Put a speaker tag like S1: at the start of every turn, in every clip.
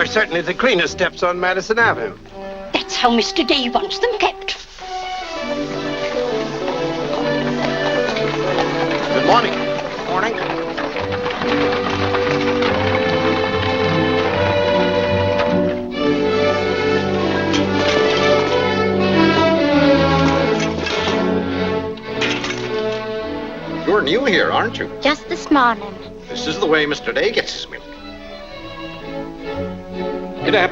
S1: certainly the cleanest steps on Madison Avenue.
S2: That's how Mr. Day wants them kept.
S1: Good morning.
S3: Morning.
S4: You're new here, aren't you?
S5: Just this morning.
S4: This is the way Mr. Day gets his milk. Get up.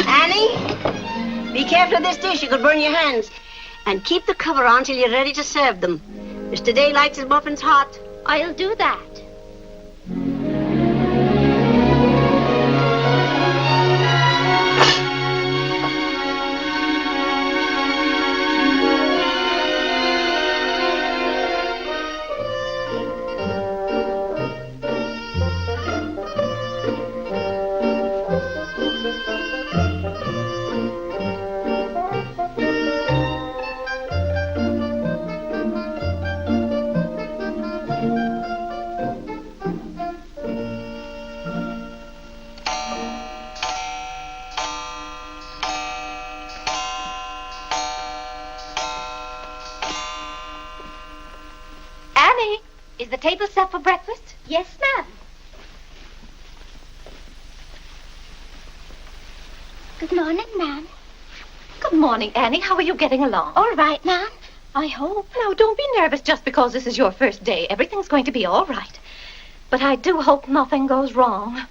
S2: Annie, be careful of this dish. You could burn your hands. And keep the cover on till you're ready to serve them. Mr. Day likes his muffins hot.
S5: I'll do that. Is the table set for breakfast?
S6: Yes, ma'am. Good morning, ma'am.
S5: Good morning, Annie. How are you getting along?
S6: All right, ma'am. I hope.
S5: Now, don't be nervous just because this is your first day. Everything's going to be all right. But I do hope nothing goes wrong.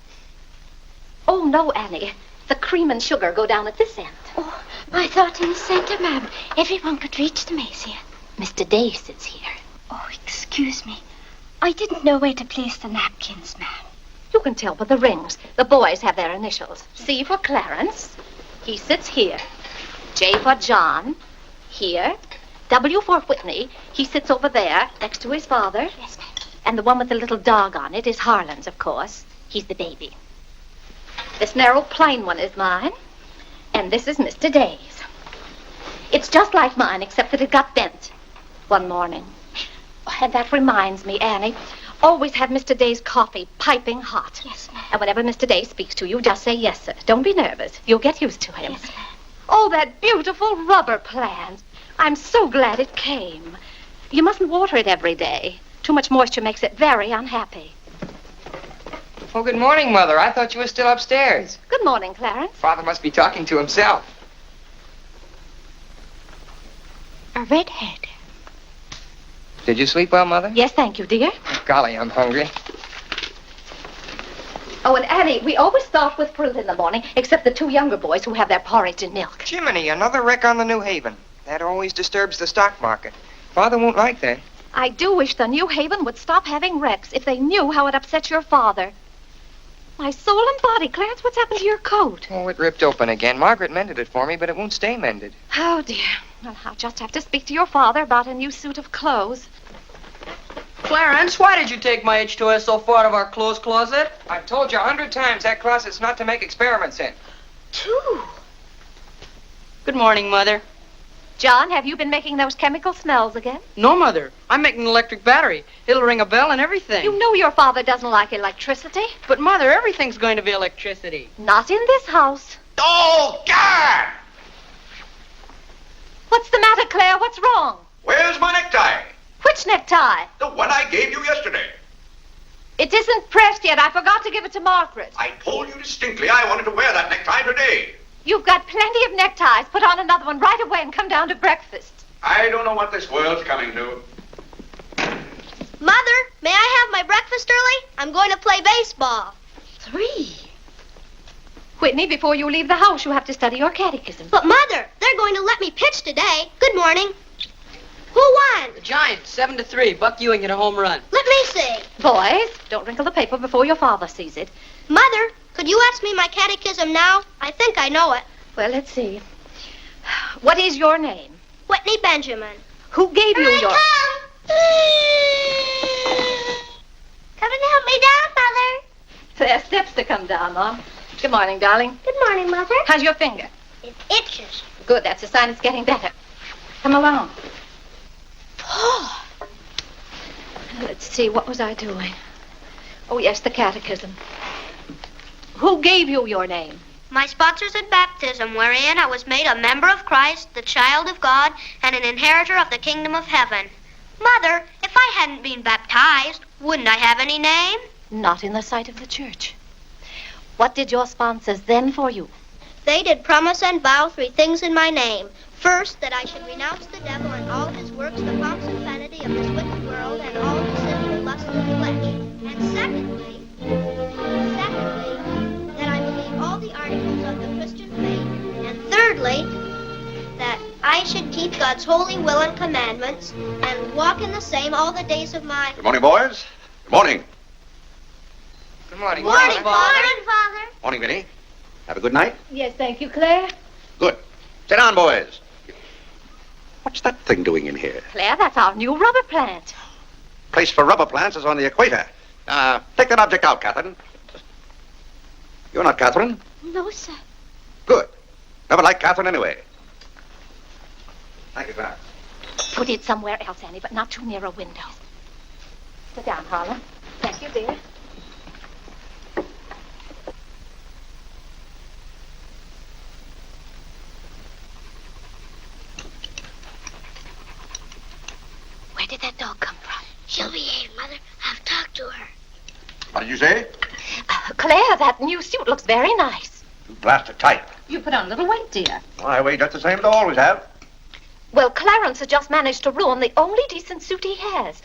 S5: Oh, no, Annie. The cream and sugar go down at this end.
S6: Oh, I thought in the center, ma'am. Everyone could reach the mace here.
S5: Mr. Day sits here.
S6: Oh, excuse me. I didn't know where to place the napkins, ma'am.
S5: You can tell by the rings. The boys have their initials. C for Clarence. He sits here. J for John. Here. W for Whitney. He sits over there, next to his father.
S6: Yes, ma'am.
S5: And the one with the little dog on it is Harlan's, of course. He's the baby. This narrow, plain one is mine. And this is Mr. Day's. It's just like mine, except that it got bent one morning. And that reminds me, Annie, always have Mr. Day's coffee piping hot.
S6: Yes, ma'am.
S5: And whenever Mr. Day speaks to you, just say yes, sir. Don't be nervous. You'll get used to him.
S6: Yes, ma'am.
S5: Oh, that beautiful rubber plant. I'm so glad it came. You mustn't water it every day. Too much moisture makes it very unhappy.
S3: Oh, good morning, Mother. I thought you were still upstairs.
S5: Good morning, Clarence.
S3: Father must be talking to himself.
S6: A redhead.
S3: Did you sleep well, Mother?
S5: Yes, thank you, dear.
S3: Golly, I'm hungry.
S5: Oh, and Annie, we always start with fruit in the morning, except the two younger boys who have their porridge and milk.
S3: Jiminy, another wreck on the New Haven. That always disturbs the stock market. Father won't like that.
S5: I do wish the New Haven would stop having wrecks if they knew how it upsets your father. My soul and body, Clarence, what's happened to your coat?
S3: Oh, it ripped open again. Margaret mended it for me, but it won't stay mended.
S5: Oh, dear. Well, I'll just have to speak to your father about a new suit of clothes.
S7: Clarence, why did you take my H2S so far out of our clothes closet?
S3: I've told you 100 times that closet's not to make experiments in.
S5: 2.
S7: Good morning, Mother.
S5: John, have you been making those chemical smells again?
S7: No, Mother. I'm making an electric battery. It'll ring a bell and everything.
S5: You know your father doesn't like electricity.
S7: But, Mother, everything's going to be electricity.
S5: Not in this house.
S4: Oh, God!
S5: What's the matter, Claire? What's wrong?
S4: Where's my necktie?
S5: Which necktie?
S4: The one I gave you yesterday.
S5: It isn't pressed yet. I forgot to give it to Margaret.
S4: I told you distinctly I wanted to wear that necktie today.
S5: You've got plenty of neckties. Put on another one right away and come down to breakfast.
S4: I don't know what this world's coming to.
S8: Mother, may I have my breakfast early? I'm going to play baseball.
S5: 3. Whitney, before you leave the house, you have to study your catechism.
S8: But, Mother, they're going to let me pitch today. Good morning. Who won?
S7: The Giants, 7-3. Buck Ewing hit a home run.
S8: Let me see.
S5: Boys, don't wrinkle the paper before your father sees it.
S8: Mother, could you ask me my catechism now? I think I know it.
S5: Well, let's see. What is your name?
S8: Whitney Benjamin.
S5: Who gave you your...
S8: Come and help me down, Mother.
S5: to come down, Mom. Good morning, darling.
S8: Good morning, Mother.
S5: How's your finger?
S8: It itches.
S5: Good, that's a sign it's getting better. Come along. Oh. Let's see, what was I doing? Oh, yes, the catechism. Who gave you your name?
S8: My sponsors at baptism, wherein I was made a member of Christ, the child of God, and an inheritor of the kingdom of heaven. Mother, if I hadn't been baptized, wouldn't I have any name?
S5: Not in the sight of the church. What did your sponsors then for you?
S8: They did promise and vow 3 things in my name. First, that I should renounce the devil and all his works, the pomps and vanity of this wicked world, and all the sinful lusts of the flesh. And secondly, that I believe all the articles of the Christian faith. And thirdly, that I should keep God's holy will and commandments, and walk in the same all the days of my...
S4: Good morning, boys. Good morning.
S3: Good morning.
S8: Morning,
S3: Father.
S8: Father.
S4: Morning, Vinny. Have a good night?
S5: Yes, thank you, Claire.
S4: Good. Sit down, boys. What's that thing doing in here?
S5: Claire, that's our new rubber plant.
S4: Place for rubber plants is on the equator. Take that object out, Catherine. You're not Catherine?
S6: No, sir.
S4: Good. Never liked Catherine anyway. Thank you, Clarence.
S5: Put it somewhere else, Annie, but not too near a window. Sit down, Harlan. Thank you, dear. Where did that dog come from?
S8: She'll behave, Mother. I've talked to her.
S4: What did you say?
S5: Claire, that new suit looks very nice.
S4: You blasted type.
S5: You put on a little weight, dear.
S4: I weigh just the same as I always have.
S5: Well, Clarence has just managed to ruin the only decent suit he has.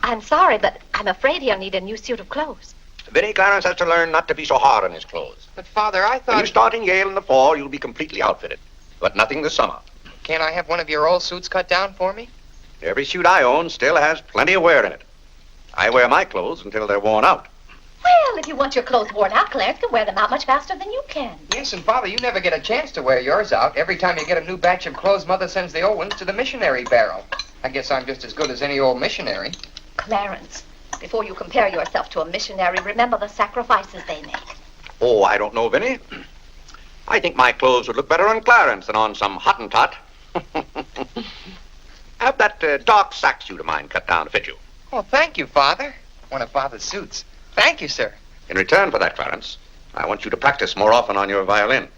S5: I'm sorry, but I'm afraid he'll need a new suit of clothes.
S1: Vinny, Clarence has to learn not to be so hard on his clothes.
S3: But, Father, I
S1: When you
S3: thought...
S1: start in Yale in the fall, you'll be completely outfitted. But nothing this summer.
S3: Can't I have one of your old suits cut down for me?
S1: Every suit I own still has plenty of wear in it. I wear my clothes until they're worn out.
S5: Well, if you want your clothes worn out, Clarence can wear them out much faster than you can.
S3: Yes, and, Father, you never get a chance to wear yours out. Every time you get a new batch of clothes, Mother sends the old ones to the missionary barrel. I guess I'm just as good as any old missionary.
S5: Clarence, before you compare yourself to a missionary, remember the sacrifices they make.
S1: Oh, I don't know, Vinny. I think my clothes would look better on Clarence than on some Hottentot. Have that dark sack suit of mine cut down to fit you.
S3: Oh, thank you, Father. One of Father's suits. Thank you, sir.
S1: In return for that, Clarence, I want you to practice more often on your violin.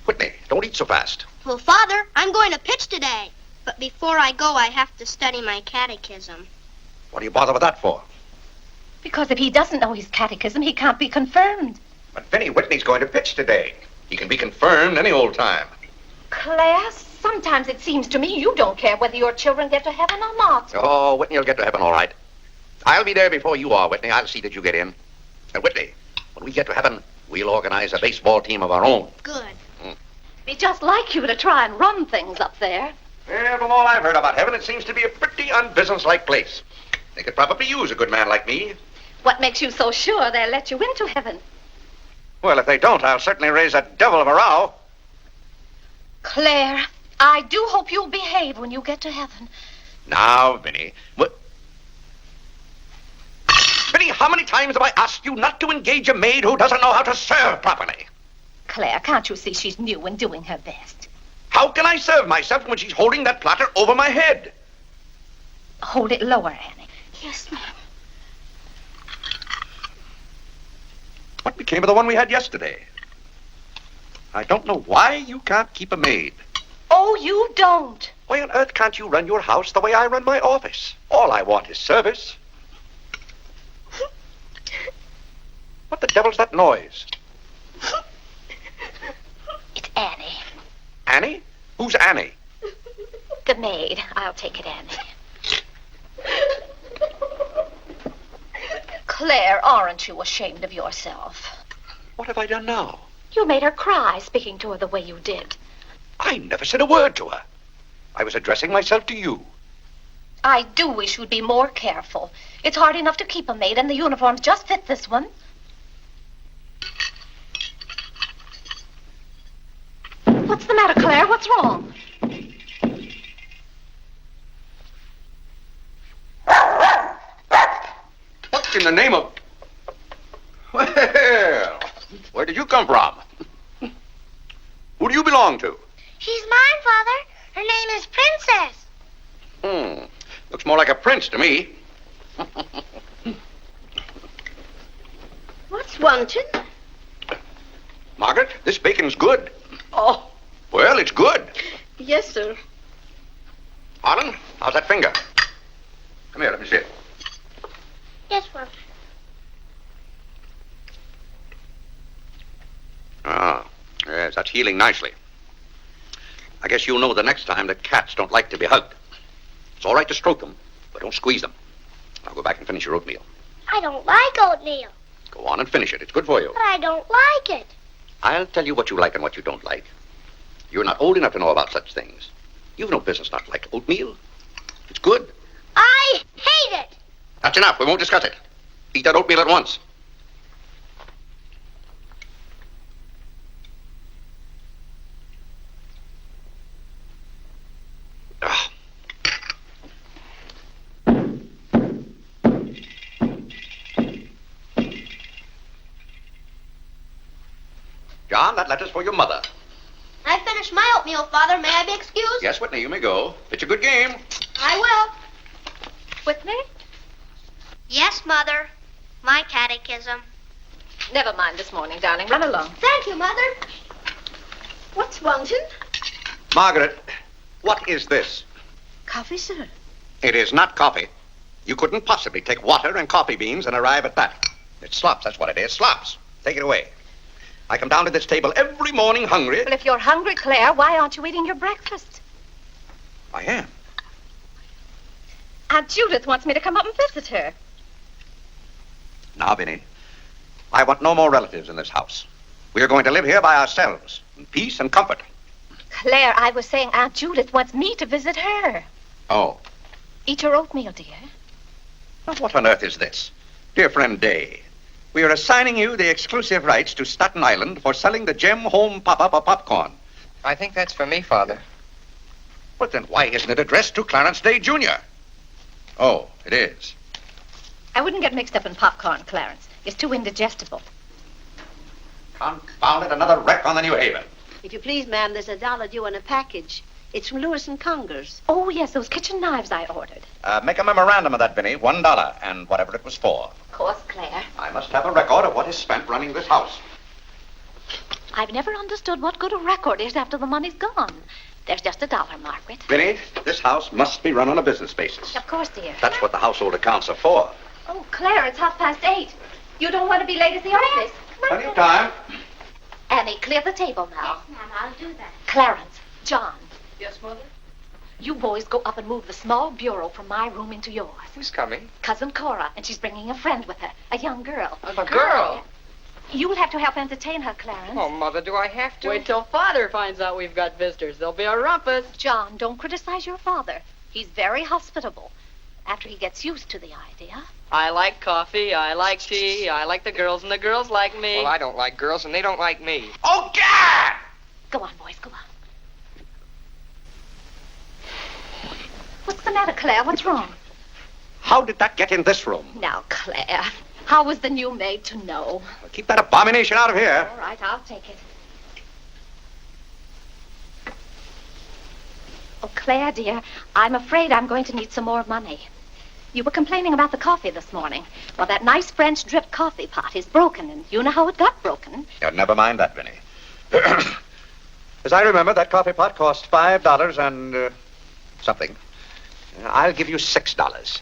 S1: Whitney, don't eat so fast.
S8: Well, Father, I'm going to pitch today. But before I go, I have to study my catechism.
S1: What do you bother with that for?
S5: Because if he doesn't know his catechism, he can't be confirmed.
S1: But Vinny, Whitney's going to pitch today. He can be confirmed any old time.
S5: Claire, sometimes it seems to me you don't care whether your children get to heaven or not.
S1: Oh, Whitney will get to heaven all right. I'll be there before you are, Whitney. I'll see that you get in. And Whitney, when we get to heaven, we'll organize a baseball team of our own.
S8: Good.
S5: Be just like you to try and run things up there.
S1: Well, from all I've heard about heaven, it seems to be a pretty unbusinesslike place. They could probably use a good man like me.
S5: What makes you so sure they'll let you into heaven?
S1: Well, if they don't, I'll certainly raise a devil of a row.
S5: Claire, I do hope you'll behave when you get to heaven.
S1: Now, Vinny, Vinny, how many times have I asked you not to engage a maid who doesn't know how to serve properly?
S5: Claire, can't you see she's new and doing her best?
S1: How can I serve myself when she's holding that platter over my head?
S5: Hold it lower, Annie.
S8: Yes, ma'am.
S1: What became of the one we had yesterday? I don't know why you can't keep a maid.
S5: Oh, you don't.
S1: Why on earth can't you run your house the way I run my office? All I want is service. What the devil's that noise?
S5: It's Annie.
S1: Annie? Who's Annie?
S5: The maid. I'll take it, Annie. Claire, aren't you ashamed of yourself?
S1: What have I done now?
S5: You made her cry speaking to her the way you did.
S1: I never said a word to her. I was addressing myself to you.
S5: I do wish you'd be more careful. It's hard enough to keep a maid, and the uniforms just fit this one. What's the matter, Claire? What's wrong?
S1: What in the name of... Well,
S4: Where did you come from? Who do you belong to?
S8: She's mine, Father. Her name is Princess.
S4: Looks more like a prince to me.
S2: What's wanted?
S4: Margaret, this bacon's good.
S2: Oh,
S4: Well, it's good.
S2: yes, sir.
S4: Harlan, how's that finger? Come here, let me see it.
S8: Yes, Father.
S4: Ah, yes, that's healing nicely. I guess you'll know the next time that cats don't like to be hugged. It's all right to stroke them, but don't squeeze them. Now go back and finish your oatmeal.
S8: I don't like oatmeal,
S4: Go on and finish it. It's good for you.
S8: but I don't like it.
S4: I'll tell you what you like and what you don't like. You're not old enough to know about such things. You've no business not to like oatmeal. It's good.
S8: I hate it.
S4: That's enough. We won't discuss it. Eat that oatmeal at once. Ah. John, that letter's for your mother.
S8: I finished my oatmeal, Father. May I be excused?
S4: Yes, Whitney, you may go. It's a good game.
S8: I will.
S5: Whitney?
S8: Yes, Mother. My catechism.
S5: Never mind this morning, darling. Run along.
S8: Thank you, Mother.
S2: What's wanted?
S4: Margaret, what is this?
S2: Coffee, sir.
S4: It is not coffee. You couldn't possibly take water and coffee beans and arrive at that. It's slops, that's what it is. Slops. Take it away. I come down to this table every morning hungry.
S5: Well, if you're hungry, Claire, why aren't you eating your breakfast?
S4: I am.
S5: Aunt Judith wants me to come up and visit her.
S4: Now, Vinny, I want no more relatives in this house. We are going to live here by ourselves, in peace and comfort.
S5: Claire, I was saying Aunt Judith wants me to visit her.
S4: Oh.
S5: Eat your oatmeal, dear.
S4: Now, what on earth is this? Dear friend Day, we are assigning you the exclusive rights to Staten Island for selling the Gem Home Pop-Up of popcorn.
S3: I think that's for me, Father.
S4: But then why isn't it addressed to Clarence Day, Jr.? Oh, it is.
S5: I wouldn't get mixed up in popcorn, Clarence. It's too indigestible.
S4: Confound it, another wreck on the New Haven.
S2: If you please, ma'am, there's $1 due on a package. It's from Lewis and Conger's.
S5: Oh, yes, those kitchen knives I ordered.
S4: Make a memorandum of that, Vinny. $1, and whatever it was for.
S5: Of course, Claire.
S4: I must have a record of what is spent running this house.
S5: I've never understood what good a record is after the money's gone. There's just $1, Margaret.
S4: Vinny, this house must be run on a business basis.
S5: Of course, dear.
S4: That's what the household accounts are for.
S5: Oh, Claire, it's 8:30. You don't want to be late at the office.
S4: Plenty of time.
S5: Annie, clear the table now.
S8: Yes, ma'am, I'll do that.
S5: Clarence, John,
S7: Yes, Mother?
S5: you boys go up and move the small bureau from my room into yours.
S3: Who's coming?
S5: Cousin Cora, and she's bringing a friend with her, a young girl.
S3: A girl?
S5: You'll have to help entertain her, Clarence.
S3: Oh, Mother, do I have to?
S7: Wait till Father finds out we've got visitors. There'll be a rumpus.
S5: John, don't criticize your father. He's very hospitable. After he gets used to the idea.
S7: I like coffee, I like tea, I like the girls, and the girls like me.
S3: Well, I don't like girls, and they don't like me.
S4: Oh, God!
S5: Go on, boys, go on. What's the matter, Claire? What's wrong?
S4: How did that get in this room?
S5: Now, Claire, how was the new maid to know?
S4: Well, keep that abomination out of here.
S5: All right, I'll take it. Oh, Claire, dear, I'm afraid I'm going to need some more money. You were complaining about the coffee this morning. Well, that nice French drip coffee pot is broken, and you know how it got broken.
S4: Yeah, never mind that, Vinny. As I remember, that coffee pot cost $5 and something. I'll give you $6.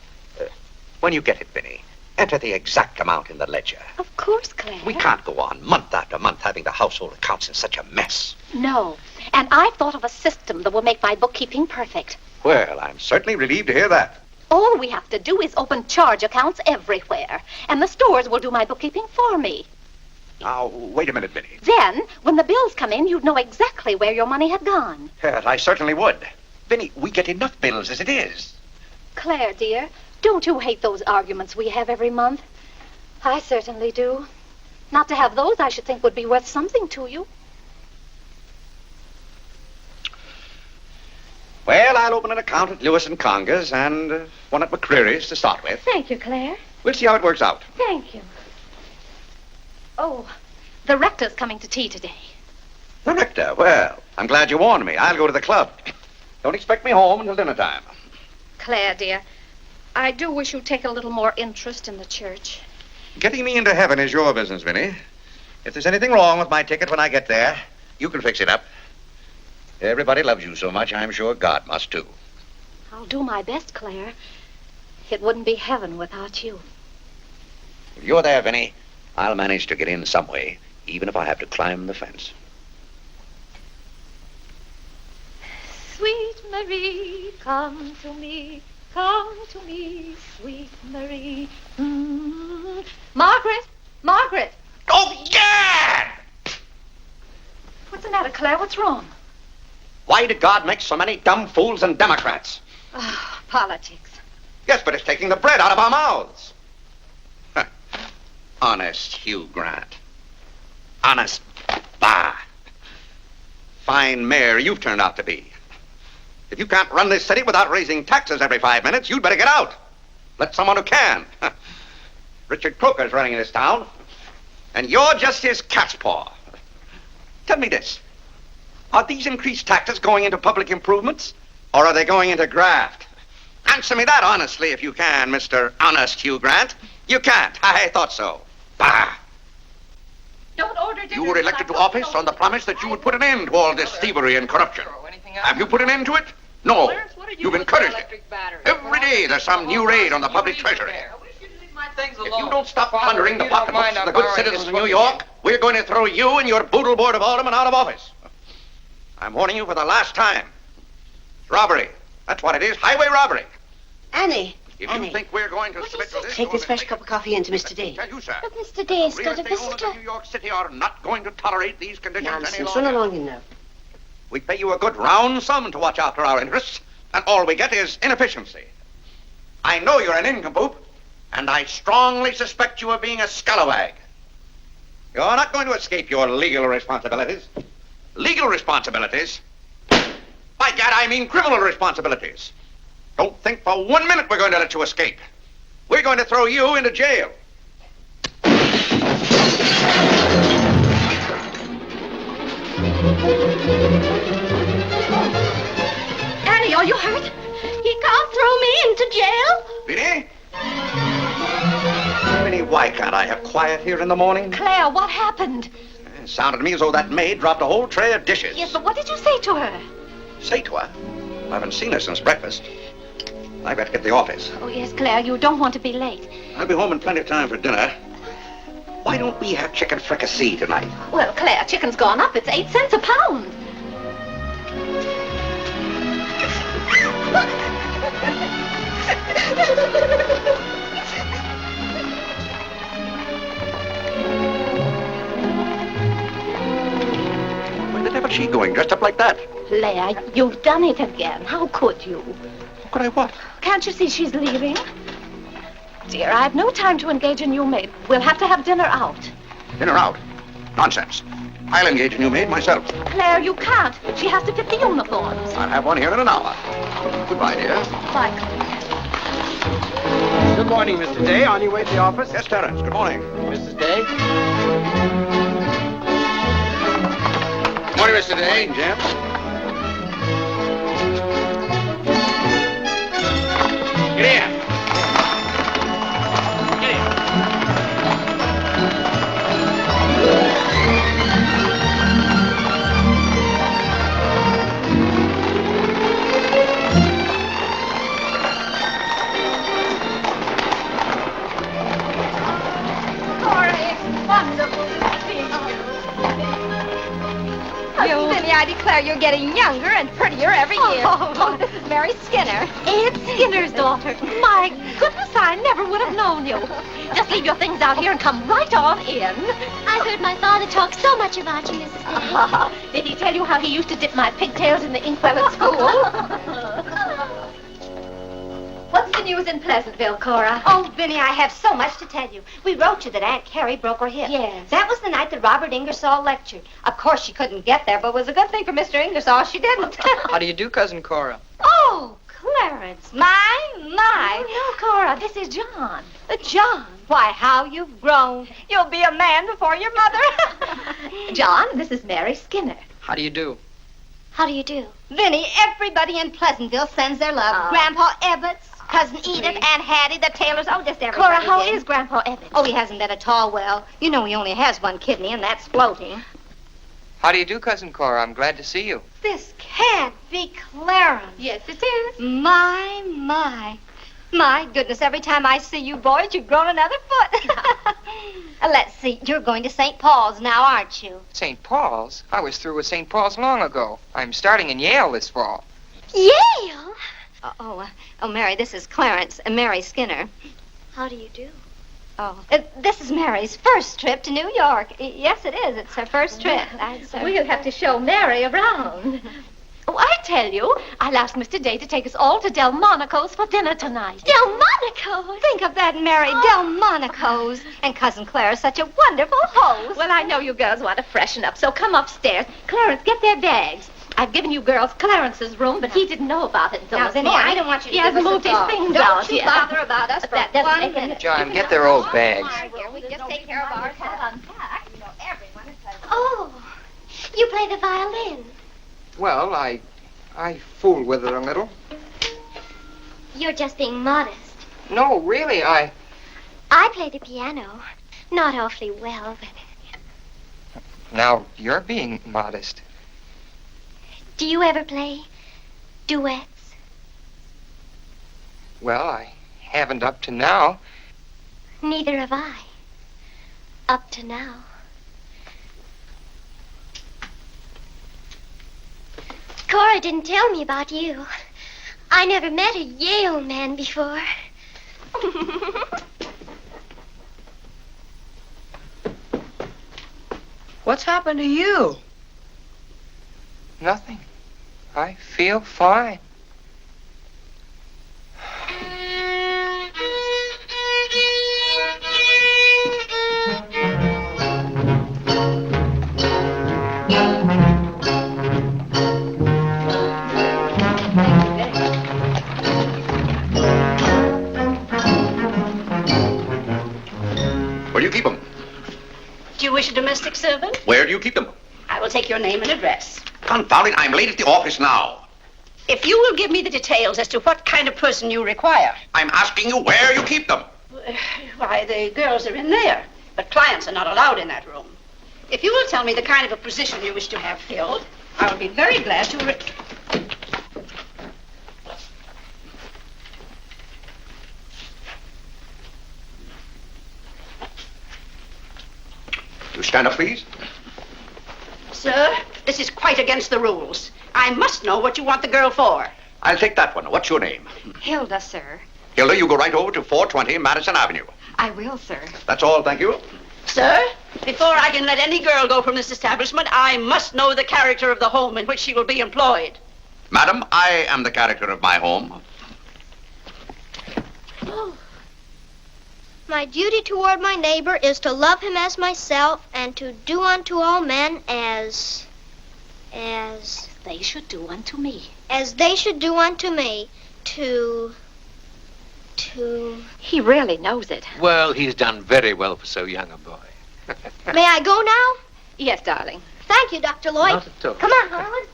S4: When you get it, Vinny, enter the exact amount in the ledger.
S5: Of course, Claire.
S4: We can't go on month after month having the household accounts in such a mess.
S5: No, and I've thought of a system that will make my bookkeeping perfect.
S4: Well, I'm certainly relieved to hear that.
S5: All we have to do is open charge accounts everywhere, and the stores will do my bookkeeping for me.
S4: Now, wait a minute, Vinny.
S5: Then, when the bills come in, you'd know exactly where your money had gone.
S4: Yes, I certainly would. Vinny, we get enough bills as it is.
S5: Claire, dear, don't you hate those arguments we have every month? I certainly do. Not to have those, I should think, would be worth something to you.
S4: Well, I'll open an account at Lewis and Conger's and one at McCreary's to start with.
S5: Thank you, Claire.
S4: We'll see how it works out.
S5: Thank you. Oh, The rector's coming to tea today.
S4: The rector? Well, I'm glad you warned me. I'll go to the club. Don't expect me home until dinner time.
S5: Claire, dear, I do wish you'd take a little more interest in the church.
S4: Getting me into heaven is your business, Vinny. If there's anything wrong with my ticket when I get there, you can fix it up. Everybody loves you so much, I'm sure God must too.
S5: I'll do my best, Claire. It wouldn't be heaven without you.
S4: If you're there, Vinny, I'll manage to get in some way, even if I have to climb the fence.
S5: Sweet Marie, come to me, sweet Marie. Margaret! Margaret!
S4: Oh, Gad!
S5: What's the matter, Claire? What's wrong?
S4: Why did God make so many dumb fools and Democrats?
S5: Oh, politics.
S4: Yes, but it's taking the bread out of our mouths. Huh. Honest Hugh Grant. Honest. Bah. Fine mayor you've turned out to be. If you can't run this city without raising taxes every 5 minutes, you'd better get out. Let someone who can. Richard Croker's running this town, and you're just his cat's paw. Tell me this. Are these increased taxes going into public improvements, or are they going into graft? Answer me that honestly if you can, Mr. Honest Hugh Grant. You can't. I thought so. Bah!
S5: Don't order dinner.
S1: You were elected to office on the promise that you would put an end to all this thievery and corruption. Have you put an end to it? No. You've encouraged it. Every day there's some new raid on the public treasury. If you don't stop plundering the pocketbooks of the good citizens of New York, we're going to throw you and your boodle board of aldermen out of office. I'm warning you for the last time. It's robbery. That's what it is. Highway robbery.
S2: Annie.
S1: If
S2: Annie.
S1: you think we're going to submit to this...
S2: Take this fresh cup of coffee into Mr. Day.
S1: Tell you, sir.
S6: But Mr. Day's
S1: Real
S6: got a
S1: estate owners
S6: visitor.
S1: of New York City are not going to tolerate these conditions any
S2: Nonsense.
S1: longer.
S2: Run along in now.
S4: We pay you a good round sum to watch after our interests, and all we get is inefficiency. I know you're an nincompoop, and I strongly suspect you of being a scalawag. You're not going to escape your legal responsibilities. Legal responsibilities? By gad, I mean criminal responsibilities. Don't think for 1 minute we're going to let you escape. We're going to throw you into jail.
S5: Annie, are you hurt?
S8: He can't throw me into jail.
S4: Vinny? Vinny, why can't I have quiet here in the morning?
S5: Claire, what happened?
S4: It sounded to me as though that maid dropped a whole tray of dishes.
S5: Yes, but what did you say to her?
S4: Say to her? I haven't seen her since breakfast. I've got to get to the office.
S5: Oh, yes, Claire, you don't want to be late.
S4: I'll be home in plenty of time for dinner. Why don't we have chicken fricassee tonight?
S5: Well, Claire, chicken's gone up. It's 8 cents a pound.
S4: Where the devil's she going, dressed up like that?
S5: Claire, you've done it again. How could you?
S4: How could I what?
S5: Can't you see she's leaving? Dear, I've no time to engage a new maid. We'll have to have dinner out.
S4: Dinner out? Nonsense. I'll engage a new maid myself.
S5: Claire, you can't. She has to fit the uniforms.
S4: I'll have one here in an hour. Goodbye, dear.
S5: Bye, Claire.
S9: Good morning, Mr. Day. On your way to the office?
S4: Yes, Terence. Good morning.
S9: Mrs. Day?
S1: Good morning, Mr. Day.
S4: Jim.
S1: Get here.
S8: Vinny, I declare you're getting younger and prettier every year.
S5: Oh, this is Mary Skinner. It's Skinner's daughter. My goodness, I never would have known you. Just leave your things out here and come right on in.
S6: I heard my father talk so much about you, Mrs. Day.
S5: Did he tell you how he used to dip my pigtails in the inkwell at school? What's the news in Pleasantville, Cora?
S10: Oh, Vinny, I have so much to tell you. We wrote you that Aunt Carrie broke her hip.
S5: Yes.
S10: That was the night that Robert Ingersoll lectured. Of course, she couldn't get there, but it was a good thing for Mr. Ingersoll she didn't.
S7: How do you do, Cousin Cora?
S5: Oh, Clarence.
S10: My.
S5: Oh, no, Cora, this is John.
S10: John, why, how you've grown. You'll be a man before your mother.
S5: John, this is Mary Skinner.
S3: How do you do?
S6: How do you do?
S10: Vinny, everybody in Pleasantville sends their love. Grandpa Ebbets, Cousin Edith, Aunt Hattie, the Taylors, just everybody.
S5: Cora, how
S10: did.
S5: is Grandpa Evans?
S10: Oh, he hasn't been at all well. You know he only has one kidney, and that's floating.
S3: How do you do, Cousin Cora? I'm glad to see you.
S10: This can't be Clarence.
S5: Yes, it is.
S10: My. My goodness, every time I see you boys, you've grown another foot. Let's see, you're going to St. Paul's now, aren't you?
S3: St. Paul's? I was through with St. Paul's long ago. I'm starting in Yale this fall.
S6: Yale?
S10: Oh, Mary, this is Clarence and Mary Skinner.
S6: How do you do?
S10: Oh, this is Mary's first trip to New York. Yes, it is. It's her first trip.
S5: We'll have to show Mary around. Oh, I tell you, I'll ask Mr. Day to take us all to Delmonico's for dinner tonight.
S10: Delmonico's? Think of that, Mary. Delmonico's. And Cousin Clara's such a wonderful host.
S5: Well, I know you girls want to freshen up, so come upstairs. Clarence, get their bags. I've given you girls Clarence's room, but he didn't know about it until
S10: Now,
S5: this
S10: Vinny,
S5: morning.
S10: I don't want you to
S5: He hasn't
S10: give us
S5: moved
S10: a
S5: his
S10: thought.
S5: things out
S10: Don't you
S5: yet.
S10: bother about us
S5: But
S10: for
S5: that doesn't
S10: 1
S5: make any
S10: minute.
S3: John, get their old bags.
S10: We can just take care of ourselves. You know, everyone is pleasant.
S6: Oh, you play the violin.
S3: Well, I fool with it a little.
S6: You're just being modest.
S3: No, really,
S6: I play the piano. Not awfully well, but...
S3: Now, you're being modest.
S6: Do you ever play duets?
S3: Well, I haven't up to now.
S6: Neither have I. Up to now. Cora didn't tell me about you. I never met a Yale man before.
S7: What's happened to you?
S3: Nothing. I feel fine.
S1: Where do you keep them?
S2: Do you wish a domestic servant?
S1: Where do you keep them?
S2: I will take your name and address.
S1: Confound it, I'm late at the office now.
S2: If you will give me the details as to what kind of person you require.
S1: I'm asking you where you keep them.
S2: Why, the girls are in there, but clients are not allowed in that room. If you will tell me the kind of a position you wish to have filled, I will be very glad to...
S1: You stand up, please.
S2: Sir, this is quite against the rules. I must know what you want the girl for.
S1: I'll take that one. What's your name?
S10: Hilda, sir.
S1: Hilda, you go right over to 420 Madison Avenue.
S10: I will, sir.
S1: That's all, thank you.
S2: Sir, before I can let any girl go from this establishment, I must know the character of the home in which she will be employed.
S1: Madam, I am the character of my home.
S8: My duty toward my neighbor is to love him as myself and to do unto all men as
S5: They should do unto me.
S8: they should do unto me. To
S5: He really knows it.
S4: Well, he's done very well for so young a boy.
S8: May I go now?
S5: Yes, darling.
S8: Thank you, Dr. Lloyd.
S4: Not at all.
S8: Come on, Harlan.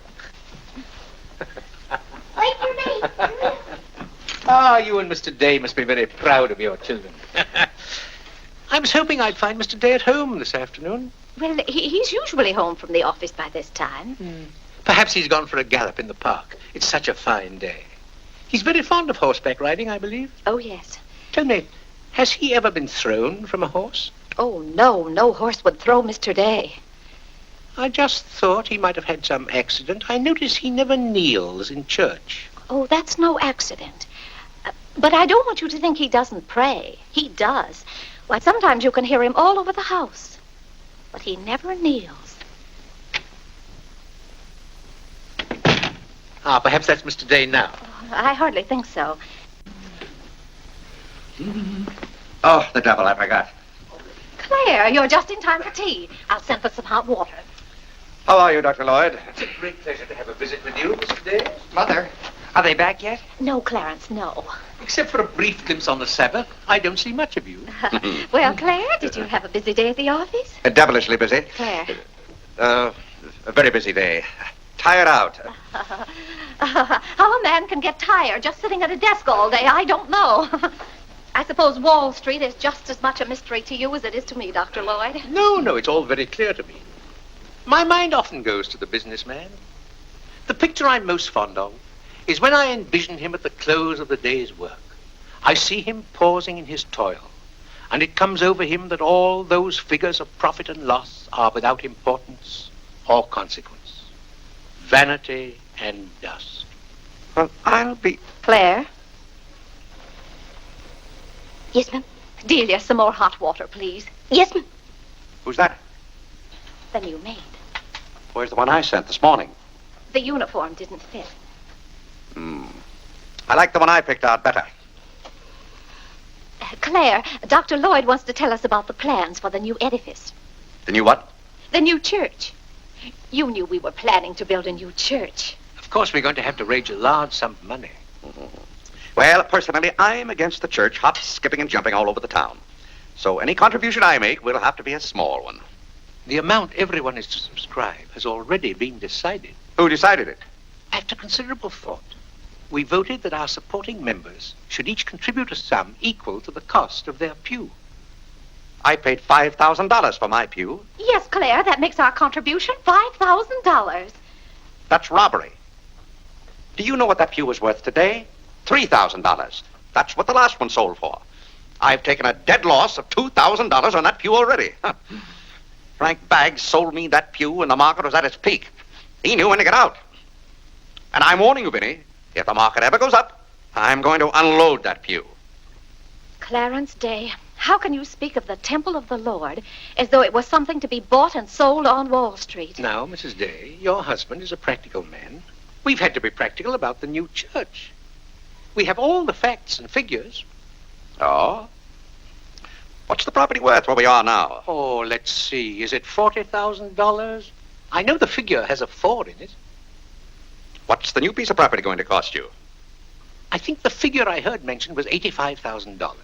S8: Wait for me.
S4: Ah, you and Mr. Day must be very proud of your children. I was hoping I'd find Mr. Day at home this afternoon.
S5: Well, he's usually home from the office by this time.
S4: Perhaps he's gone for a gallop in the park. It's such a fine day. He's very fond of horseback riding, I believe.
S5: Oh, yes.
S4: Tell me, has he ever been thrown from a horse?
S5: Oh, no horse would throw Mr. Day.
S4: I just thought he might have had some accident. I notice he never kneels in church.
S5: Oh, that's no accident. But I don't want you to think he doesn't pray. He does. Why, sometimes you can hear him all over the house. But he never kneels.
S4: Ah, perhaps that's Mr. Day now.
S5: I hardly think so.
S1: Oh, the devil, I forgot.
S5: Claire, you're just in time for tea. I'll send for some hot water.
S1: How are you, Dr. Lloyd?
S4: It's a great pleasure to have a visit with you, Mr. Day.
S3: Mother, are they back yet?
S5: No, Clarence, no.
S4: Except for a brief glimpse on the Sabbath, I don't see much of you.
S5: Well, Claire, did you have a busy day at the office?
S1: Devilishly busy.
S5: Claire,
S4: A very busy day. Tired out.
S5: How a man can get tired just sitting at a desk all day, I don't know. I suppose Wall Street is just as much a mystery to you as it is to me, Dr. Lloyd.
S9: No, it's all very clear to me. My mind often goes to the businessman. The picture I'm most fond of is when I envision him at the close of the day's work. I see him pausing in his toil, and it comes over him that all those figures of profit and loss are without importance or consequence. Vanity and dust.
S4: Well, I'll be...
S5: Claire?
S10: Yes, ma'am.
S5: Delia, some more hot water, please.
S10: Yes, ma'am.
S4: Who's that?
S5: The new maid.
S4: Where's the one I sent this morning?
S5: The uniform didn't fit.
S4: I like the one I picked out better.
S5: Claire, Dr. Lloyd wants to tell us about the plans for the new edifice.
S4: The new what?
S5: The new church. You knew we were planning to build a new church.
S9: Of course, we're going to have to raise a large sum of money.
S4: Well, personally, I'm against the church hop, skipping, and jumping all over the town. So any contribution I make will have to be a small one.
S9: The amount everyone is to subscribe has already been decided.
S4: Who decided it?
S9: After considerable thought, we voted that our supporting members should each contribute a sum equal to the cost of their pew.
S4: I paid $5,000 for my pew.
S5: Yes, Claire, that makes our contribution $5,000.
S4: That's robbery. Do you know what that pew was worth today? $3,000. That's what the last one sold for. I've taken a dead loss of $2,000 on that pew already. Frank Baggs sold me that pew when the market was at its peak. He knew when to get out. And I'm warning you, Vinny, if the market ever goes up, I'm going to unload that pew.
S5: Clarence Day, how can you speak of the temple of the Lord as though it was something to be bought and sold on Wall Street?
S9: Now, Mrs. Day, your husband is a practical man. We've had to be practical about the new church. We have all the facts and figures.
S4: Oh? What's the property worth where we are now?
S9: Oh, let's see. Is it $40,000? I know the figure has a 4 in it.
S4: What's the new piece of property going to cost you?
S9: I think the figure I heard mentioned was $85,000.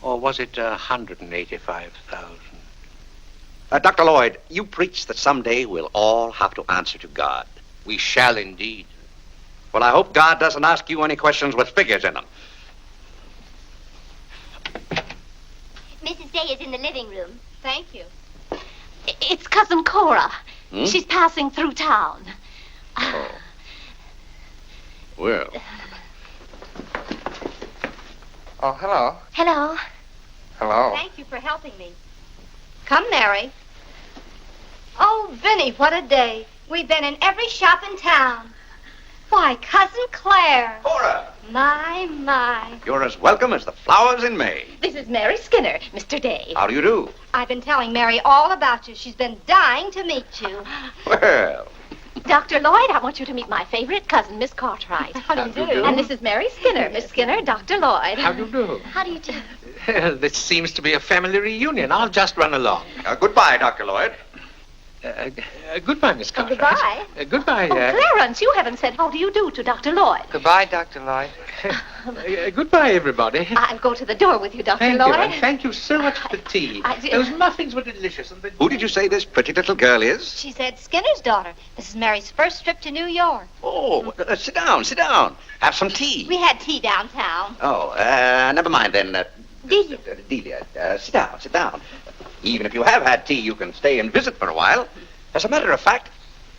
S9: Or was it $185,000?
S4: Dr. Lloyd, you preach that someday we'll all have to answer to God.
S9: We shall indeed.
S4: Well, I hope God doesn't ask you any questions with figures in them.
S6: Mrs. Day is in the living room.
S10: Thank you.
S5: It's Cousin Cora. She's passing through town.
S4: Oh. Well.
S3: Oh, hello.
S5: Hello.
S3: Hello.
S10: Thank you for helping me. Come, Mary. Oh, Vinny, what a day. We've been in every shop in town. Why, Cousin Claire.
S4: Cora!
S10: My.
S4: You're as welcome as the flowers in May.
S5: This is Mary Skinner, Mr. Day.
S4: How do you do?
S10: I've been telling Mary all about you. She's been dying to meet you.
S4: Well.
S5: Dr. Lloyd, I want you to meet my favorite cousin, Miss Cartwright.
S10: How do you do?
S5: And this is Mary Skinner. Miss Skinner, Dr. Lloyd.
S9: How do you do?
S10: How do you do?
S9: This seems to be a family reunion. I'll just run along.
S4: Goodbye, Dr. Lloyd.
S9: Goodbye, Miss Cartwright.
S10: Goodbye.
S9: Goodbye.
S5: Oh, Clarence, you haven't said how do you do to Dr. Lloyd.
S3: Goodbye, Dr. Lloyd.
S9: Goodbye, everybody.
S5: I'll go to the door with you, Dr.
S9: Thank
S5: Lloyd.
S9: you, and thank you so much for the tea. Those muffins were delicious. And
S4: Who did you say this pretty little girl is?
S10: She said Skinner's daughter. This is Mary's first trip to New York.
S4: Oh, sit down. Have some tea.
S10: We had tea downtown.
S4: Oh, never mind then.
S10: Delia.
S4: Delia, sit down. Even if you have had tea, you can stay and visit for a while. As a matter of fact,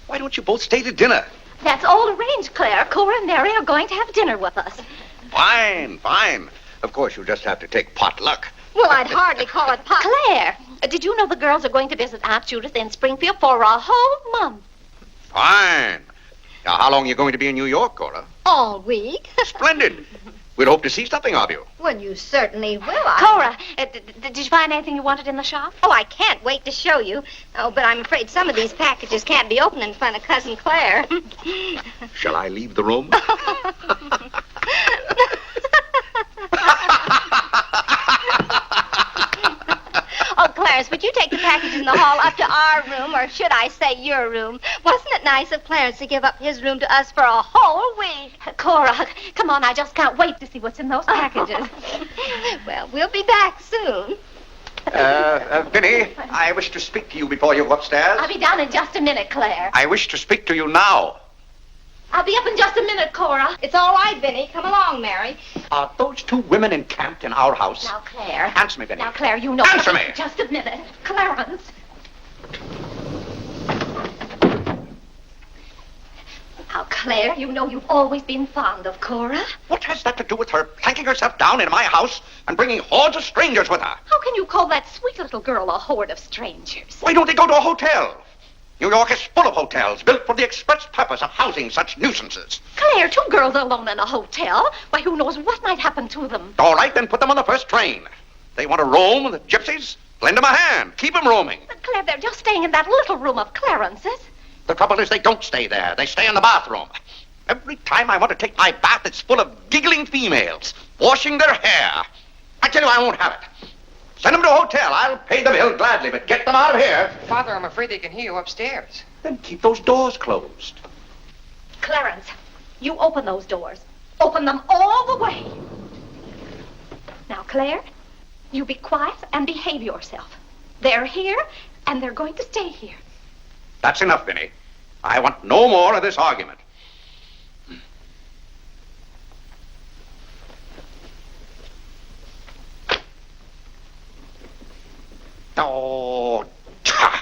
S4: why don't you both stay to dinner?
S5: That's all arranged, Claire. Cora and Mary are going to have dinner with us.
S4: Fine. Of course, you just have to take potluck.
S10: Well, I'd hardly call it pot.
S5: Claire, did you know the girls are going to visit Aunt Judith in Springfield for a whole month?
S4: Fine. Now, how long are you going to be in New York, Cora?
S10: All week.
S4: Splendid. We'd hope to see something of you.
S10: Well, you certainly will.
S5: Cora, did you find anything you wanted in the shop?
S10: Oh, I can't wait to show you. Oh, but I'm afraid some of these packages can't be opened in front of Cousin Claire.
S4: Shall I leave the room?
S10: Oh, Clarence, would you take the packages in the hall up to our room, or should I say your room? Wasn't it nice of Clarence to give up his room to us for a whole week?
S5: Cora, come on, I just can't wait to see what's in those packages.
S10: Well, we'll be back soon.
S4: Vinny, I wish to speak to you before you go upstairs.
S5: I'll be down in just a minute, Claire.
S4: I wish to speak to you now.
S5: I'll be up in just a minute, Cora.
S10: It's all right, Vinny. Come along, Mary.
S4: Are those two women encamped in our house?
S5: Now, Claire.
S4: Answer me, Vinny.
S5: Now, Claire, you know...
S4: Answer me!
S5: Just a minute. Clarence. Now, Claire, you know you've always been fond of Cora.
S4: What has that to do with her planking herself down in my house and bringing hordes of strangers with her?
S5: How can you call that sweet little girl a horde of strangers?
S4: Why don't they go to a hotel? New York is full of hotels built for the express purpose of housing such nuisances.
S5: Claire, two girls alone in a hotel? Why, who knows what might happen to them?
S4: All right, then put them on the first train. They want to roam with the gypsies? Lend them a hand. Keep them roaming.
S5: But, Claire, they're just staying in that little room of Clarence's.
S4: The trouble is they don't stay there. They stay in the bathroom. Every time I want to take my bath, it's full of giggling females, washing their hair. I tell you, I won't have it. Send them to a hotel. I'll pay the bill gladly, but get them out of here.
S3: Father, I'm afraid they can hear you upstairs.
S4: Then keep those doors closed.
S5: Clarence, you open those doors. Open them all the way. Now, Claire, you be quiet and behave yourself. They're here, and they're going to stay here.
S4: That's enough, Vinny. I want no more of this argument. Oh, tcha!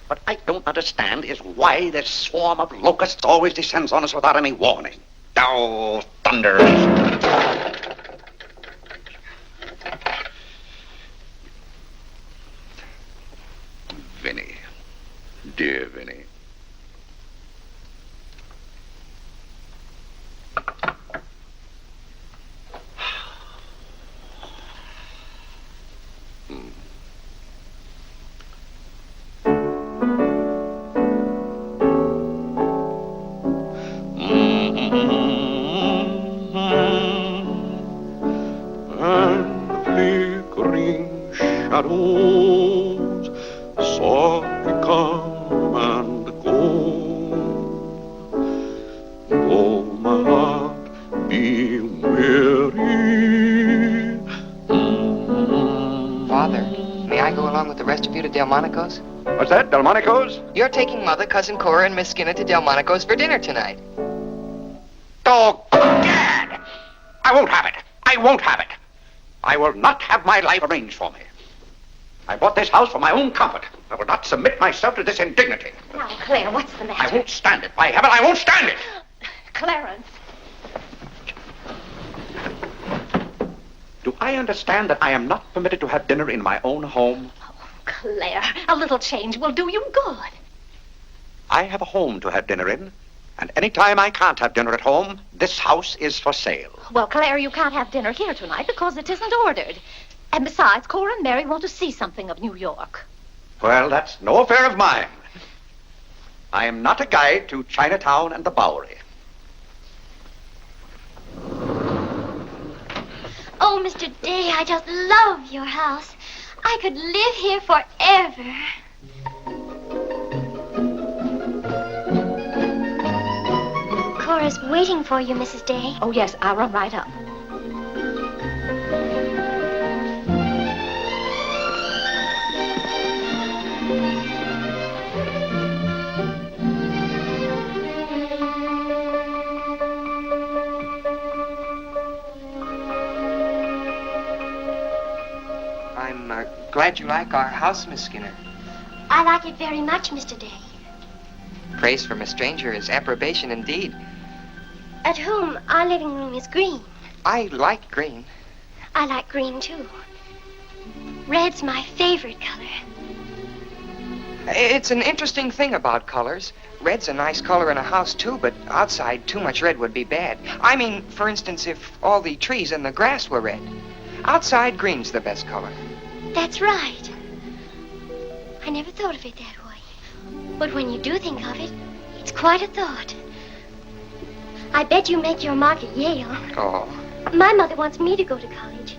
S4: What I don't understand is why this swarm of locusts always descends on us without any warning. Oh, thunders! Vinny. Dear Vinny. And flickering shadows softly come and go. Though my heart be weary.
S3: Father, may I go along with the rest of you to Delmonico's?
S4: What's that, Delmonico's?
S3: You're taking Mother, Cousin Cora, and Miss Skinner to Delmonico's for dinner tonight.
S4: Oh, Gad! I won't have it. I won't have it. I will not have my life arranged for me. I bought this house for my own comfort. I will not submit myself to this indignity.
S5: Now, Claire, what's the matter?
S4: I won't stand it. By heaven, I won't stand it.
S5: Clarence.
S4: Do I understand that I am not permitted to have dinner in my own home?
S5: Oh, Claire, a little change will do you good.
S4: I have a home to have dinner in, and any time I can't have dinner at home, this house is for sale.
S5: Well, Claire, you can't have dinner here tonight because it isn't ordered. And besides, Cora and Mary want to see something of New York.
S4: Well, that's no affair of mine. I am not a guide to Chinatown and the Bowery.
S6: Oh, Mr. Day, I just love your house. I could live here forever. Cora's waiting for you, Mrs. Day.
S5: Oh, yes, I'll run right up.
S3: I'm glad you like our house, Miss Skinner.
S6: I like it very much, Mr. Day.
S3: Praise from a stranger is approbation indeed.
S6: At home, our living room is green.
S3: I like green.
S6: I like green, too. Red's my favorite color.
S3: It's an interesting thing about colors. Red's a nice color in a house, too, but outside, too much red would be bad. I mean, for instance, if all the trees and the grass were red. Outside, green's the best color.
S6: That's right. I never thought of it that way. But when you do think of it, it's quite a thought. I bet you make your mark at Yale.
S3: Oh.
S6: My mother wants me to go to college.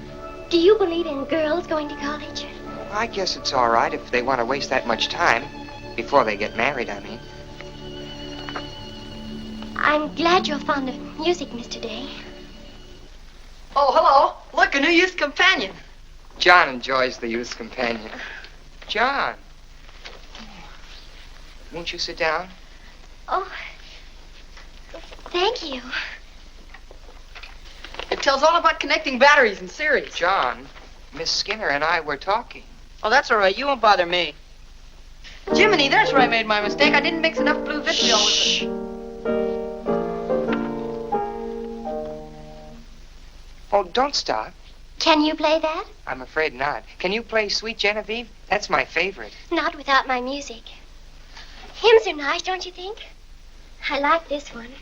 S6: Do you believe in girls going to college?
S3: I guess it's all right if they want to waste that much time. Before they get married, I mean.
S6: I'm glad you're fond of music, Mr. Day.
S7: Oh, hello. Look, a new youth companion.
S3: John enjoys the youth's companion. John. Won't you sit down?
S6: Oh, thank you.
S7: It tells all about connecting batteries in series.
S3: John, Miss Skinner and I were talking.
S7: Oh, that's all right. You won't bother me. Jiminy, there's where I made my mistake. I didn't mix enough blue vitriol with it.
S3: Oh, don't stop.
S6: Can you play that?
S3: I'm afraid not. Can you play Sweet Genevieve? That's my favorite.
S6: Not without my music. Hymns are nice, don't you think? I like this one.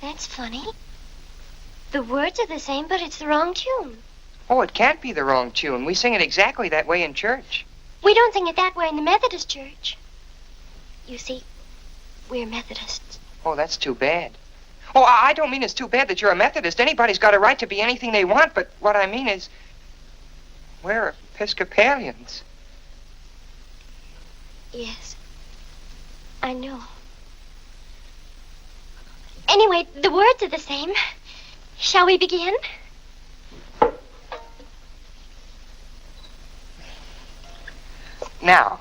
S6: That's funny. The words are the same, but it's the wrong tune.
S3: Oh, it can't be the wrong tune. We sing it exactly that way in church.
S6: We don't sing it that way in the Methodist church. You see, we're Methodists.
S3: Oh, that's too bad. Oh, I don't mean it's too bad that you're a Methodist. Anybody's got a right to be anything they want, but what I mean is, we're Episcopalians.
S6: Yes, I know. Anyway, the words are the same. Shall we begin?
S3: Now.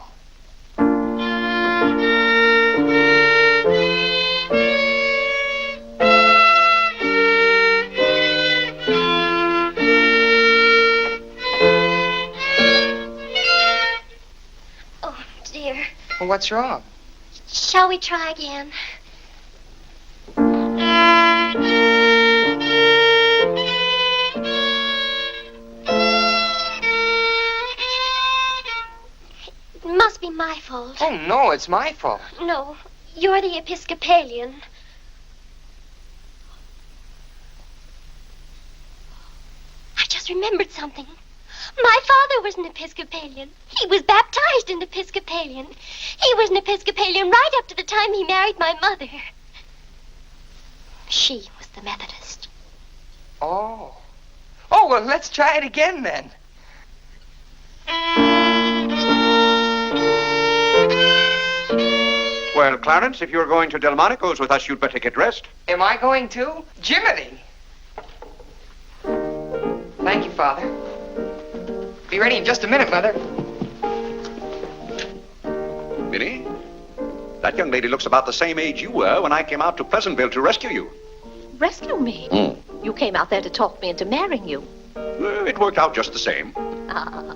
S6: Oh, dear.
S3: Well, what's wrong?
S6: Shall we try again? It must be my fault.
S3: Oh, no, it's my fault.
S6: No, you're the Episcopalian. I just remembered something. My father was an Episcopalian. He was baptized an Episcopalian. He was an Episcopalian right up to the time he married my mother. She was the Methodist.
S3: Oh. Oh, well, let's try it again then.
S4: Well, Clarence, if you're going to Delmonico's with us, you'd better get dressed.
S3: Am I going to? Jiminy! Thank you, Father. Be ready in just a minute, Mother.
S4: Minnie, that young lady looks about the same age you were when I came out to Pleasantville to rescue you.
S11: Rescue me? You came out there to talk me into marrying you.
S4: It worked out just the same.
S11: Ah.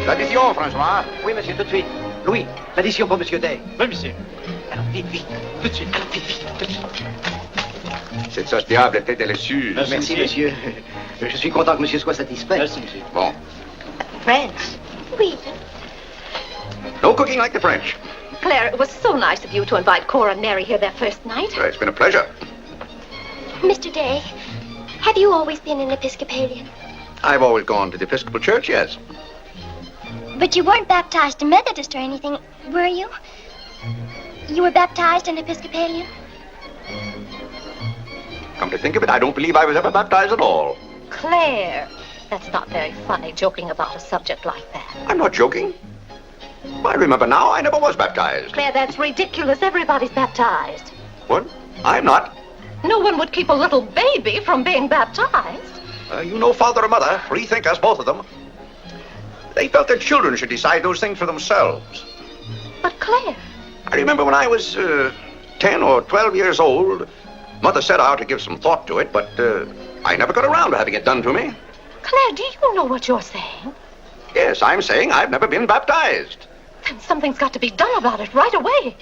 S1: L'addition, François.
S12: Oui, monsieur, tout de suite. Louis, l'addition pour monsieur Day. Oui, monsieur. Alors, vite, vite, tout de suite. Alors, vite, vite, tout de suite.
S1: Cette sauce diable était délicieuse.
S12: Merci, monsieur. Je suis content que monsieur soit satisfait.
S1: Merci, monsieur. Bon.
S2: French.
S6: Oui.
S1: No cooking like the French.
S11: Claire, it was so nice of you to invite Cora and Mary here their first night.
S1: It's been a pleasure.
S6: Mr. Day, have you always been an Episcopalian?
S1: I've always gone to the Episcopal Church, yes.
S6: But you weren't baptized a Methodist or anything, were you? You were baptized an Episcopalian?
S1: Come to think of it, I don't believe I was ever baptized at all.
S11: Claire, that's not very funny, joking about a subject like that.
S1: I'm not joking. I remember now, I never was baptized.
S11: Claire, that's ridiculous. Everybody's baptized.
S1: What? I'm not.
S11: No one would keep a little baby from being baptized.
S1: You know father and mother, free thinkers, both of them. They felt their children should decide those things for themselves.
S11: But Claire...
S1: I remember when I was 10 or 12 years old, Mother set out to give some thought to it, but I never got around to having it done to me.
S11: Claire, do you know what you're saying?
S1: Yes, I'm saying I've never been baptized.
S11: Then something's got to be done about it right away.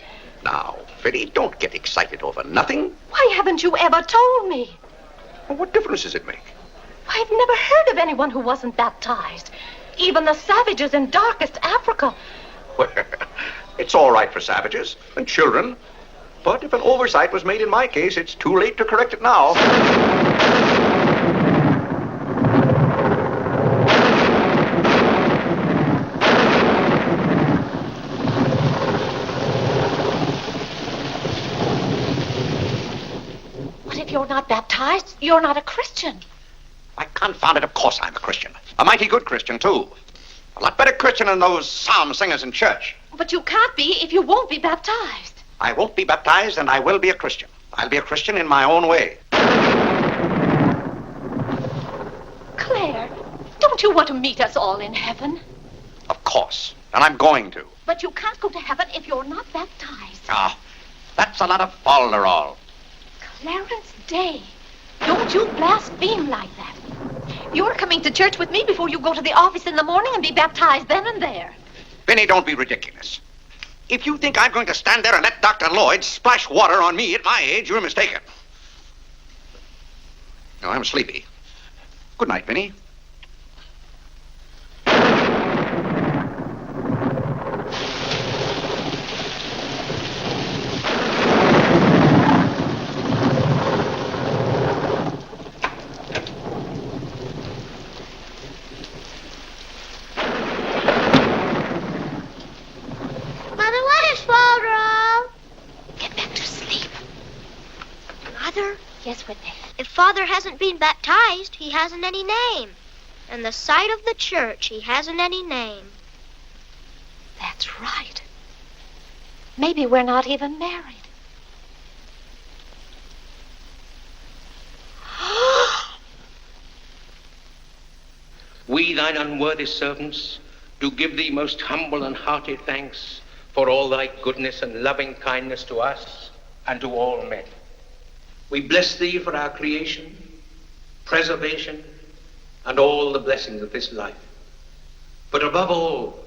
S1: Now, Fiddy, don't get excited over nothing.
S11: Why haven't you ever told me?
S1: Well, what difference does it make?
S11: I've never heard of anyone who wasn't baptized. Even the savages in darkest Africa.
S1: Well, it's all right for savages and children.
S4: But if an oversight was made in my case, it's too late to correct it now.
S11: What if you're not baptized? You're not a Christian.
S1: Why, confound it, of course I'm a Christian. A mighty good Christian, too. A lot better Christian than those psalm singers in church.
S11: But you can't be if you won't be baptized.
S1: I won't be baptized, and I will be a Christian. I'll be a Christian in my own way.
S11: Claire, don't you want to meet us all in heaven?
S1: Of course. And I'm going to.
S11: But you can't go to heaven if you're not baptized.
S1: Ah, that's a lot of falderall.
S11: Clarence Day, don't you blaspheme like that. You're coming to church with me before you go to the office in the morning and be baptized then and there.
S1: Benny, don't be ridiculous. If you think I'm going to stand there and let Dr. Lloyd splash water on me at my age, you're mistaken. No, I'm sleepy. Good night, Benny.
S8: Mother, what is Father?
S11: Get back to sleep.
S8: Mother,
S11: Yes, Whitney.
S8: if Father hasn't been baptized, he hasn't any name. In the sight of the church, he hasn't any name.
S11: That's right. Maybe we're not even married.
S9: We, thine unworthy servants, do give thee most humble and hearty thanks for all thy goodness and loving kindness to us and to all men. We bless thee for our creation, preservation, and all the blessings of this life. But above all,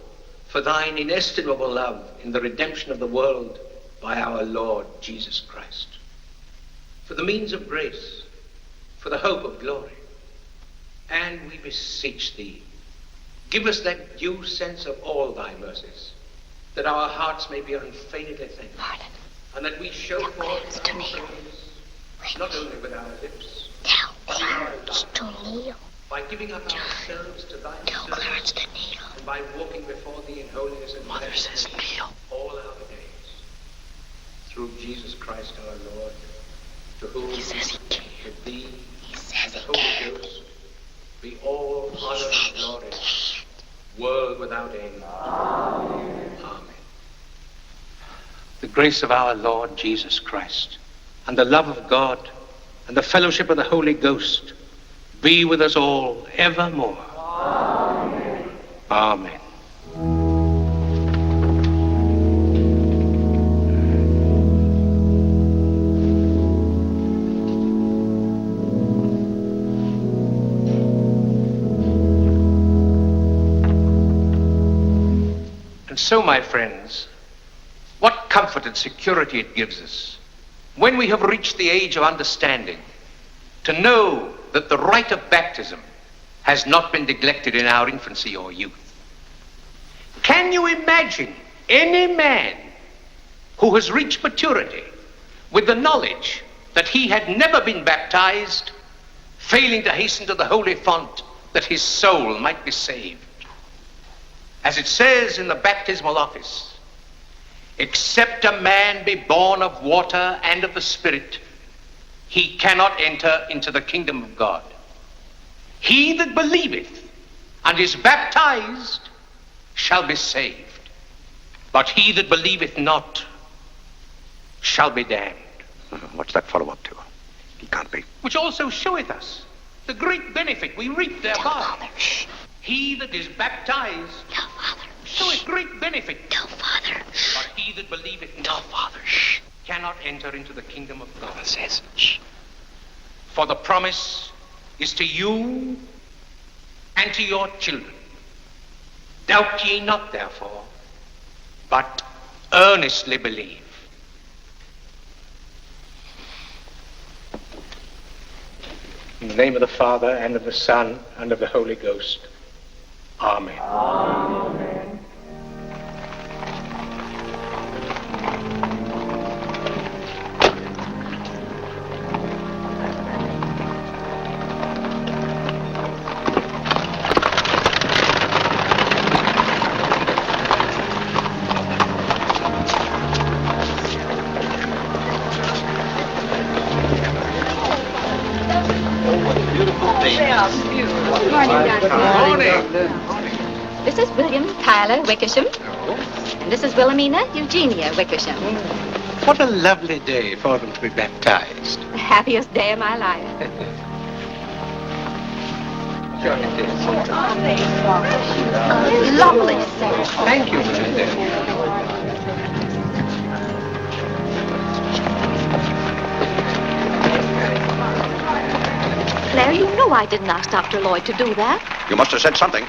S9: for thine inestimable love in the redemption of the world by our Lord Jesus Christ. For the means of grace, for the hope of glory. And we beseech thee, give us that due sense of all thy mercies, that our hearts may be unfeignedly thankful, and that we show forth thy praise, not only with our lips,
S8: Tell Clarence to kneel.
S9: by giving up ourselves to thy
S8: Tell Clarence
S9: service,
S8: to kneel.
S9: and by walking before thee in holiness and
S8: Mother says kneel.
S9: all our days. Through Jesus Christ our Lord, to whom
S8: He says he can't.
S9: with thee
S8: He says
S9: and the
S8: he
S9: Holy
S8: can't.
S9: Ghost be all
S8: He
S9: honor
S8: said
S9: and
S8: he
S9: glory,
S8: can't.
S9: world without end. Amen. The grace of our Lord Jesus Christ, and the love of God, and the fellowship of the Holy Ghost be with us all evermore. Amen. Amen. And so, my friends, what comfort and security it gives us when we have reached the age of understanding to know that the rite of baptism has not been neglected in our infancy or youth. Can you imagine any man who has reached maturity with the knowledge that he had never been baptized, failing to hasten to the holy font that his soul might be saved? As it says in the baptismal office, except a man be born of water and of the Spirit, he cannot enter into the kingdom of God. He that believeth and is baptized shall be saved, but he that believeth not shall be damned.
S1: What's that fellow up to? He can't be.
S9: Which also showeth us the great benefit we reap thereby.
S8: Father, shh.
S9: He that is baptized
S8: Tell Father.
S9: showeth great benefit,
S8: Tell Father.
S9: but he that believeth
S8: Tell
S9: not
S8: Father. Shh.
S9: cannot enter into the kingdom of God.
S8: Father says shh.
S9: For the promise is to you and to your children. Doubt ye not, therefore, but earnestly believe. In the name of the Father, and of the Son, and of the Holy Ghost. Amen.
S5: This is William Tyler Wickersham. And this is Wilhelmina Eugenia Wickersham.
S9: What a lovely day for them to be baptized.
S5: The happiest day of my life.
S9: Sure it is.
S5: Lovely, sir.
S9: Thank you, Mrs. Dale.
S5: Claire, you know I didn't ask Dr. Lloyd to do that.
S1: You must have said something.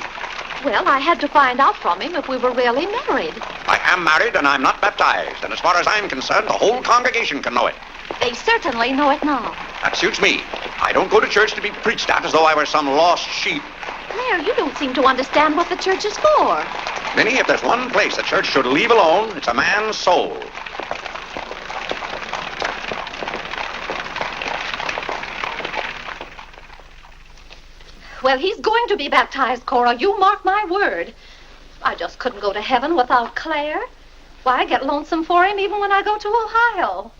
S5: Well, I had to find out from him if we were really married.
S1: I am married and I'm not baptized. And as far as I'm concerned, the whole congregation can know it.
S5: They certainly know it now.
S1: That suits me. I don't go to church to be preached at as though I were some lost sheep.
S5: Claire, you don't seem to understand what the church is for.
S1: Minnie, if there's one place the church should leave alone, it's a man's soul.
S5: Well, he's going to be baptized, Cora. You mark my word. I just couldn't go to heaven without Claire. Why, I get lonesome for him even when I go to Ohio.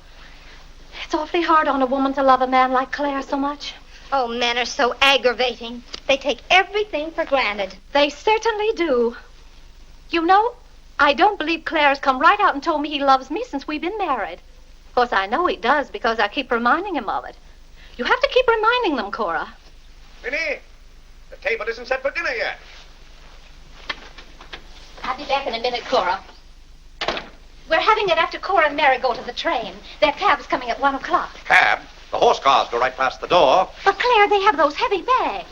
S5: It's awfully hard on a woman to love a man like Claire so much.
S10: Oh, men are so aggravating. They take everything for granted.
S5: They certainly do. You know, I don't believe Claire has come right out and told me he loves me since we've been married. Of course, I know he does because I keep reminding him of it. You have to keep reminding them, Cora.
S1: Minnie, the table isn't set for dinner yet.
S5: I'll be back in a minute, Cora. We're having it after Cora and Mary go to the train. Their cab's coming at 1 o'clock.
S1: Cab? The horse cars go right past the door.
S5: But, Claire, they have those heavy bags.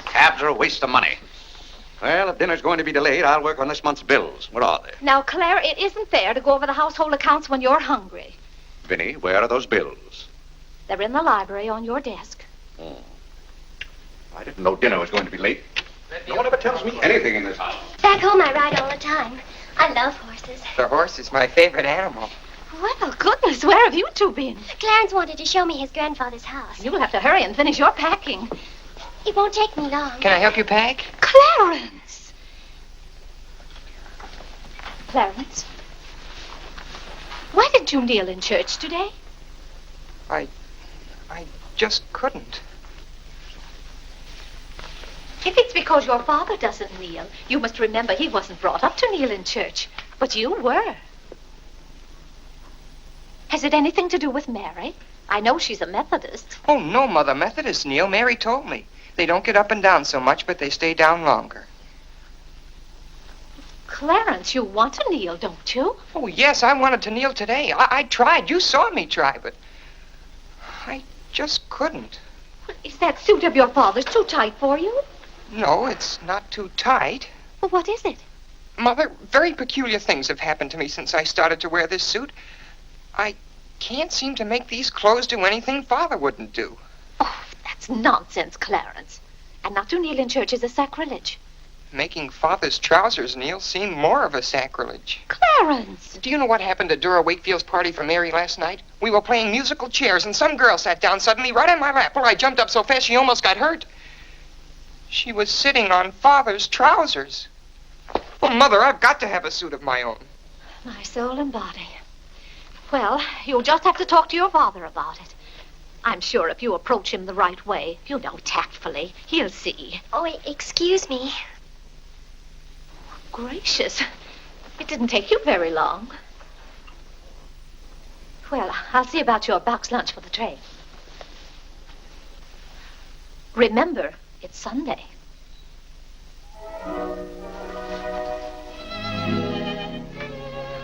S1: Cabs are a waste of money. Well, if dinner's going to be delayed, I'll work on this month's bills. Where are they?
S5: Now, Claire, it isn't fair to go over the household accounts when you're hungry.
S1: Vinny, where are those bills?
S5: They're in the library on your desk.
S1: Oh. I didn't know dinner was going to be late. No one ever tells me anything in this house.
S6: Back home, I ride all the time. I love horses.
S3: The horse is my favorite animal.
S5: Well, goodness, where have you two been?
S6: Clarence wanted to show me his grandfather's house.
S5: You'll have to hurry and finish your packing.
S6: It won't take me long.
S3: Can I help you pack?
S5: Clarence! Clarence? Why didn't you kneel in church today?
S3: I just couldn't.
S5: If it's because your father doesn't kneel, you must remember he wasn't brought up to kneel in church. But you were. Has it anything to do with Mary? I know she's a Methodist.
S3: Oh, no, Mother. Methodists kneel. Mary told me. They don't get up and down so much, but they stay down longer.
S5: Clarence, you want to kneel, don't you?
S3: Oh, yes, I wanted to kneel today. I tried. You saw me try, but I just couldn't.
S5: Is that suit of your father's too tight for you?
S3: No, it's not too tight.
S5: Well, what is it?
S3: Mother, very peculiar things have happened to me since I started to wear this suit. I can't seem to make these clothes do anything Father wouldn't do.
S5: Oh, that's nonsense, Clarence. And not to kneel in church is a sacrilege.
S3: Making Father's trousers kneel seemed more of a sacrilege.
S5: Clarence!
S3: Do you know what happened at Dura Wakefield's party for Mary last night? We were playing musical chairs, and some girl sat down suddenly right on my lap. Well, I jumped up so fast she almost got hurt. She was sitting on Father's trousers. Well, Mother, I've got to have a suit of my own.
S5: My soul and body. Well, you'll just have to talk to your father about it. I'm sure if you approach him the right way, you know, tactfully, he'll see.
S6: Oh, excuse me.
S5: Gracious. It didn't take you very long. Well, I'll see about your box lunch for the train. Remember, it's Sunday.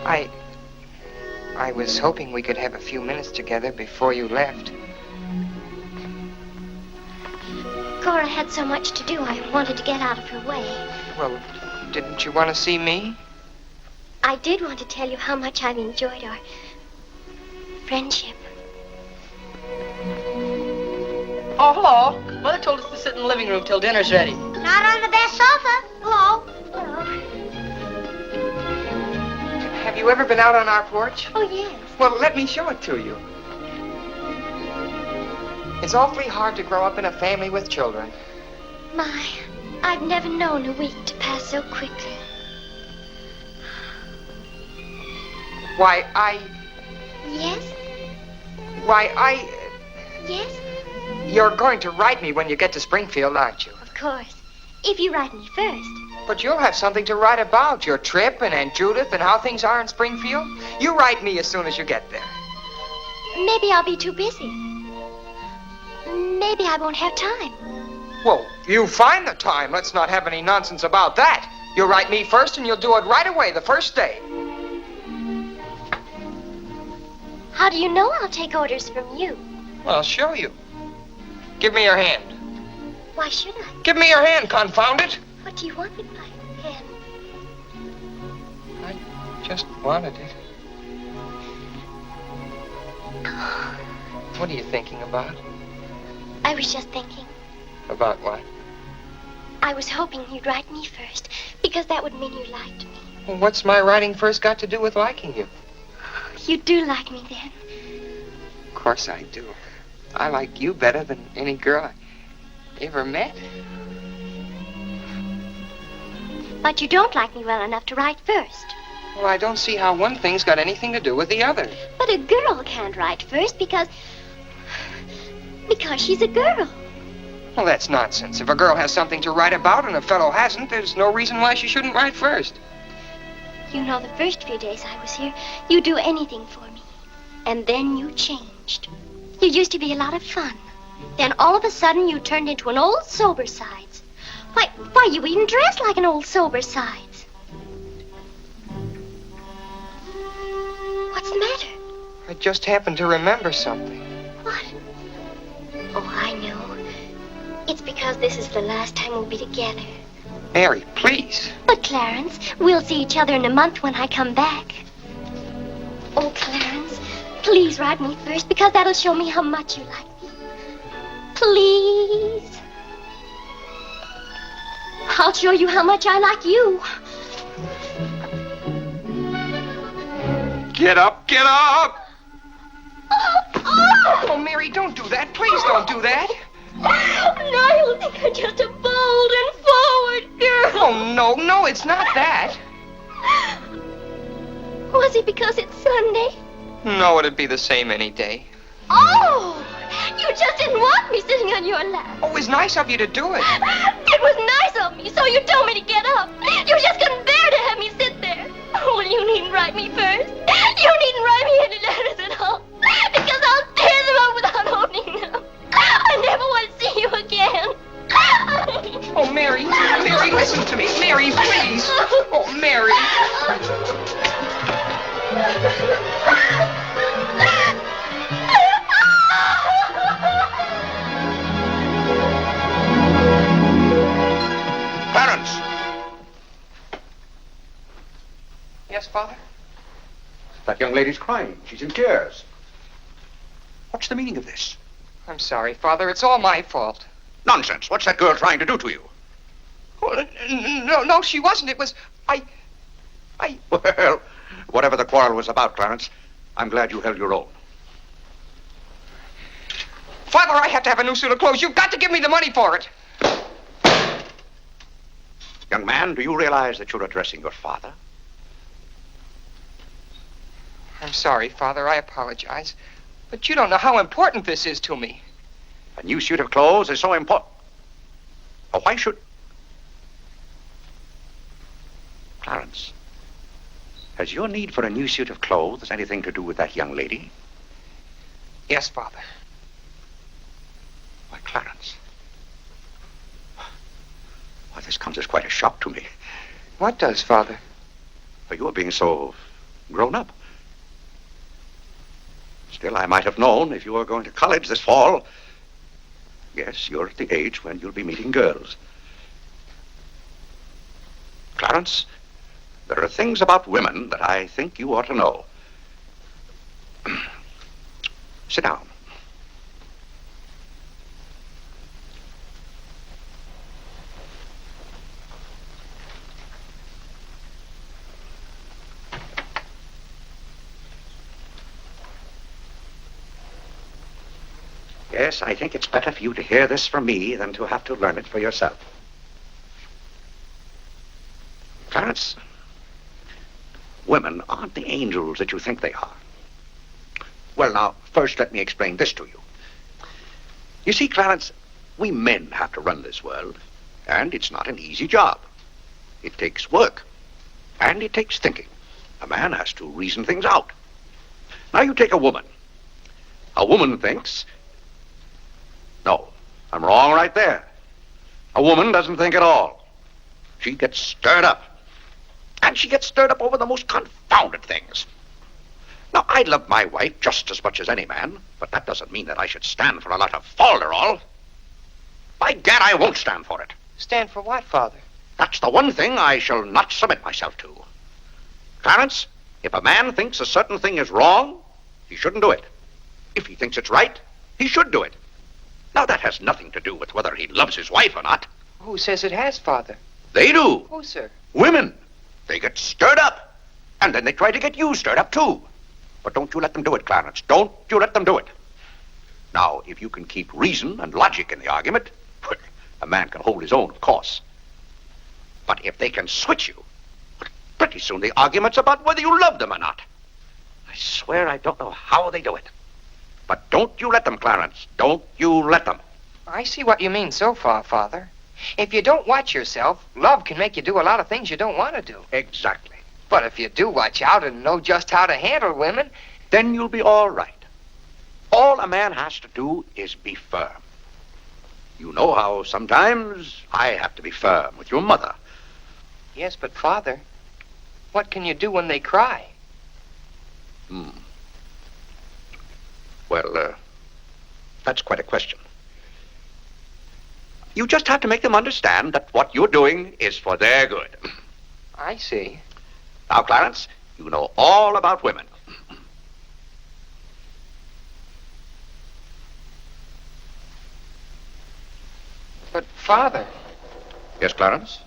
S3: I was hoping we could have a few minutes together before you left.
S6: Cora had so much to do, I wanted to get out of her way.
S3: Well, didn't you want to see me?
S6: I did want to tell you how much I've enjoyed our friendship.
S7: Oh, hello. Mother told us to sit in the living room till dinner's ready.
S8: Not on the best sofa. Hello.
S3: Have you ever been out on our porch?
S6: Oh, yes.
S3: Well, let me show it to you. It's awfully hard to grow up in a family with children.
S6: My, I've never known a week to pass so quickly.
S3: Why,
S6: Yes? Yes?
S3: You're going to write me when you get to Springfield, aren't you?
S6: Of course. If you write me first.
S3: But you'll have something to write about, your trip and Aunt Judith and how things are in Springfield. You write me as soon as you get there.
S6: Maybe I'll be too busy. Maybe I won't have time.
S3: Well, you find the time. Let's not have any nonsense about that. You'll write me first and you'll do it right away, the first day.
S6: How do you know I'll take orders from you?
S3: Well, I'll show you. Give me your hand.
S6: Why should I?
S3: Give me your hand, confound it.
S6: What do you want with my hand?
S3: I just wanted it. What are you thinking about?
S6: I was just thinking.
S3: About what?
S6: I was hoping you'd write me first, because that would mean you liked me.
S3: Well, what's my writing first got to do with liking you?
S6: You do like me then.
S3: Of course I do. I like you better than any girl I ever met.
S6: But you don't like me well enough to write first.
S3: Well, I don't see how one thing's got anything to do with the other.
S6: But a girl can't write first because she's a girl.
S3: Well, that's nonsense. If a girl has something to write about and a fellow hasn't, there's no reason why she shouldn't write first.
S6: You know, the first few days I was here, you'd do anything for me. And then you changed. You used to be a lot of fun. Then all of a sudden you turned into an old sober-sides. Why, you even dress like an old sober-sides. What's the matter?
S3: I just happened to remember something.
S6: What? Oh, I know. It's because this is the last time we'll be together.
S3: Mary, please.
S6: But, Clarence, we'll see each other in a month when I come back. Oh, Clarence, please write me first, because that'll show me how much you like me. Please. I'll show you how much I like you.
S1: Get up, get up!
S3: Oh, Mary, don't do that. Please don't do that.
S6: Niall, think I'm just a bold and forward girl.
S3: Oh, no, it's not that.
S6: Was it because it's Sunday?
S3: No, it'd be the same any day.
S6: Oh, you just didn't want me sitting on your lap.
S3: Oh, it was nice of you to do it.
S6: It was nice of me, so you told me to get up. You just couldn't bear to have me sit there. Well, you needn't write me first. You needn't write me any letters at all, because I'll tear them up without opening them. I never want to see you again.
S3: Oh, Mary, listen to me. Mary, please. Oh, Mary.
S1: Clarence!
S3: Yes, Father?
S1: That young lady's crying. She's in tears. What's the meaning of this?
S3: I'm sorry, Father. It's all my fault.
S1: Nonsense. What's that girl trying to do to you?
S3: Oh, no, she wasn't. It was...
S1: Well, whatever the quarrel was about, Clarence, I'm glad you held your own.
S3: Father, I have to have a new suit of clothes. You've got to give me the money for it.
S1: Young man, do you realize that you're addressing your father?
S3: I'm sorry, Father. I apologize. But you don't know how important this is to me.
S1: A new suit of clothes is so important. Oh, why should... Clarence, has your need for a new suit of clothes anything to do with that young lady?
S3: Yes, Father.
S1: Why, Clarence. Why, this comes as quite a shock to me.
S3: What does, Father?
S1: For your being so grown up. Still, I might have known if you were going to college this fall. Yes, you're at the age when you'll be meeting girls. Clarence, there are things about women that I think you ought to know. Sit down. Yes, I think it's better for you to hear this from me than to have to learn it for yourself. Clarence, women aren't the angels that you think they are. Well, now, first let me explain this to you. You see, Clarence, we men have to run this world. And it's not an easy job. It takes work. And it takes thinking. A man has to reason things out. Now you take a woman. A woman thinks... No, I'm wrong right there. A woman doesn't think at all. She gets stirred up. And she gets stirred up over the most confounded things. Now, I love my wife just as much as any man, but that doesn't mean that I should stand for a lot of falderall. By gad, I won't stand for it.
S3: Stand for what, Father?
S1: That's the one thing I shall not submit myself to. Clarence, if a man thinks a certain thing is wrong, he shouldn't do it. If he thinks it's right, he should do it. Now, that has nothing to do with whether he loves his wife or not.
S3: Who says it has, Father?
S1: They do.
S3: Who, sir?
S1: Women. They get stirred up. And then they try to get you stirred up, too. But don't you let them do it, Clarence. Don't you let them do it. Now, if you can keep reason and logic in the argument, well, a man can hold his own, of course. But if they can switch you, pretty soon the argument's about whether you love them or not. I swear I don't know how they do it. But don't you let them, Clarence. Don't you let them.
S3: I see what you mean so far, Father. If you don't watch yourself, love can make you do a lot of things you don't want to do.
S1: Exactly.
S3: But if you do watch out and know just how to handle women,
S1: then you'll be all right. All a man has to do is be firm. You know how sometimes I have to be firm with your mother.
S3: Yes, but Father, what can you do when they cry?
S1: Well, that's quite a question. You just have to make them understand that what you're doing is for their good.
S3: I see.
S1: Now, Clarence, you know all about women.
S3: But, Father...
S1: Yes, Clarence?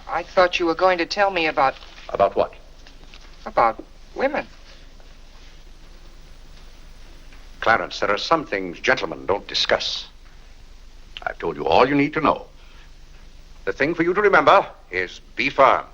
S3: I thought you were going to tell me about...
S1: About what?
S3: About women.
S1: Clarence, there are some things gentlemen don't discuss. I've told you all you need to know. The thing for you to remember is be firm.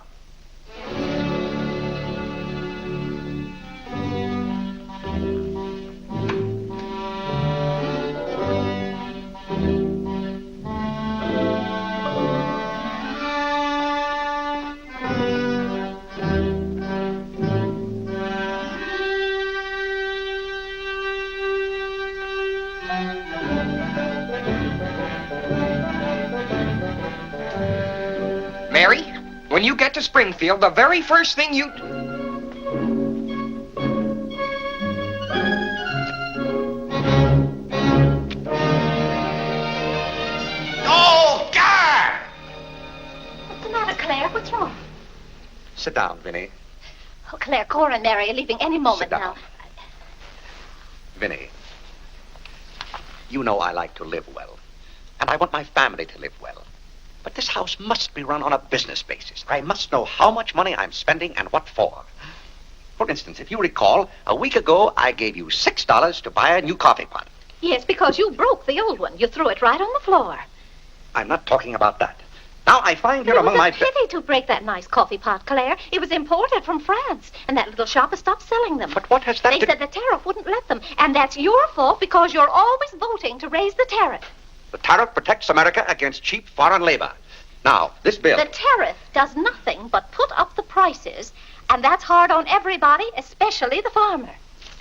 S3: Mary, when you get to Springfield, the very first thing you...
S1: Oh, God!
S5: What's the matter, Claire? What's wrong?
S1: Sit down, Vinny.
S5: Oh, Claire, Cora and Mary are leaving any moment
S1: Sit down.
S5: now.
S1: Vinny, you know I like to live well. And I want my family to live well. But this house must be run on a business basis. I must know how much money I'm spending and what for. For instance, if you recall, a week ago I gave you $6 to buy a new coffee pot.
S5: Yes, because you broke the old one. You threw it right on the floor.
S1: I'm not talking about that. Now I find here among my...
S5: It was a pity to break that nice coffee pot, Claire. It was imported from France, and that little shop has stopped selling them.
S1: But what has that
S5: They
S1: to...
S5: said the tariff wouldn't let them, and that's your fault because you're always voting to raise the tariff.
S1: The tariff protects America against cheap foreign labor. Now, this bill...
S5: The tariff does nothing but put up the prices, and that's hard on everybody, especially the farmer.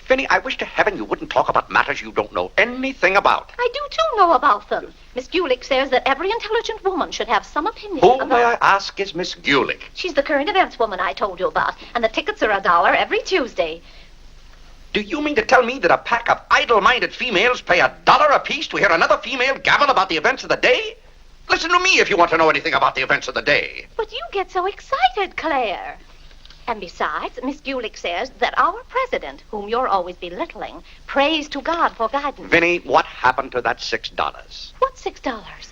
S1: Vinny, I wish to heaven you wouldn't talk about matters you don't know anything about.
S5: I do, too, know about them. Miss Gulick says that every intelligent woman should have some opinion
S1: Who,
S5: about...
S1: may I ask, is Miss Gulick?
S5: She's the current events woman I told you about, and the tickets are $1 every Tuesday.
S1: Do you mean to tell me that a pack of idle-minded females pay $1 apiece to hear another female gabble about the events of the day? Listen to me if you want to know anything about the events of the day.
S5: But you get so excited, Claire. And besides, Miss Gulick says that our president, whom you're always belittling, prays to God for guidance.
S1: Vinny, what happened to that $6?
S5: What $6?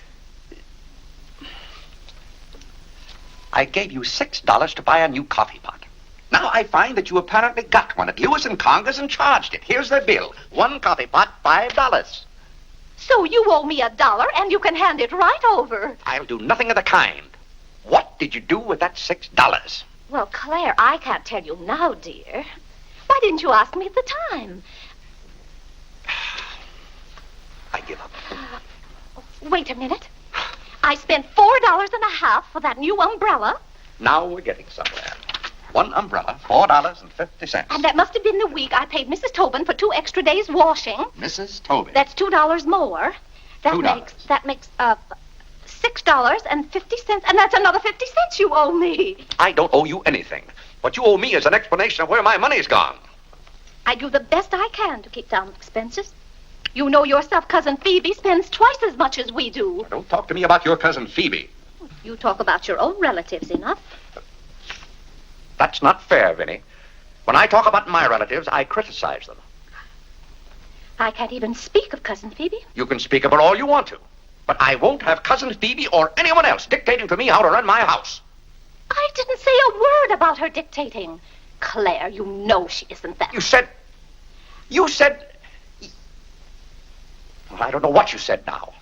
S1: I gave you $6 to buy a new coffee pot. Now I find that you apparently got one at Lewis and Congress and charged it. Here's the bill. One coffee pot, $5.
S5: So you owe me $1, and you can hand it right over.
S1: I'll do nothing of the kind. What did you do with that $6?
S5: Well, Claire, I can't tell you now, dear. Why didn't you ask me at the time?
S1: I give up.
S5: Wait a minute.
S11: I spent $4.50 for that new umbrella.
S4: Now we're getting somewhere. One umbrella, $4.50.
S11: And that must have been the week I paid Mrs. Tobin for 2 extra days washing.
S4: Mrs. Tobin.
S11: That's $2 more.
S4: $2.
S11: That makes $6.50, and that's another 50 cents you owe me.
S4: I don't owe you anything. What you owe me is an explanation of where my money's gone.
S11: I do the best I can to keep down expenses. You know yourself, Cousin Phoebe spends twice as much as we do.
S4: Don't talk to me about your cousin Phoebe.
S11: You talk about your own relatives enough.
S4: That's not fair, Vinny. When I talk about my relatives, I criticize them.
S11: I can't even speak of Cousin Phoebe.
S4: You can speak about all you want to, but I won't have Cousin Phoebe or anyone else dictating to me how to run my house.
S11: I didn't say a word about her dictating. Claire, you know she isn't that.
S4: You said... Well, I don't know what you said now.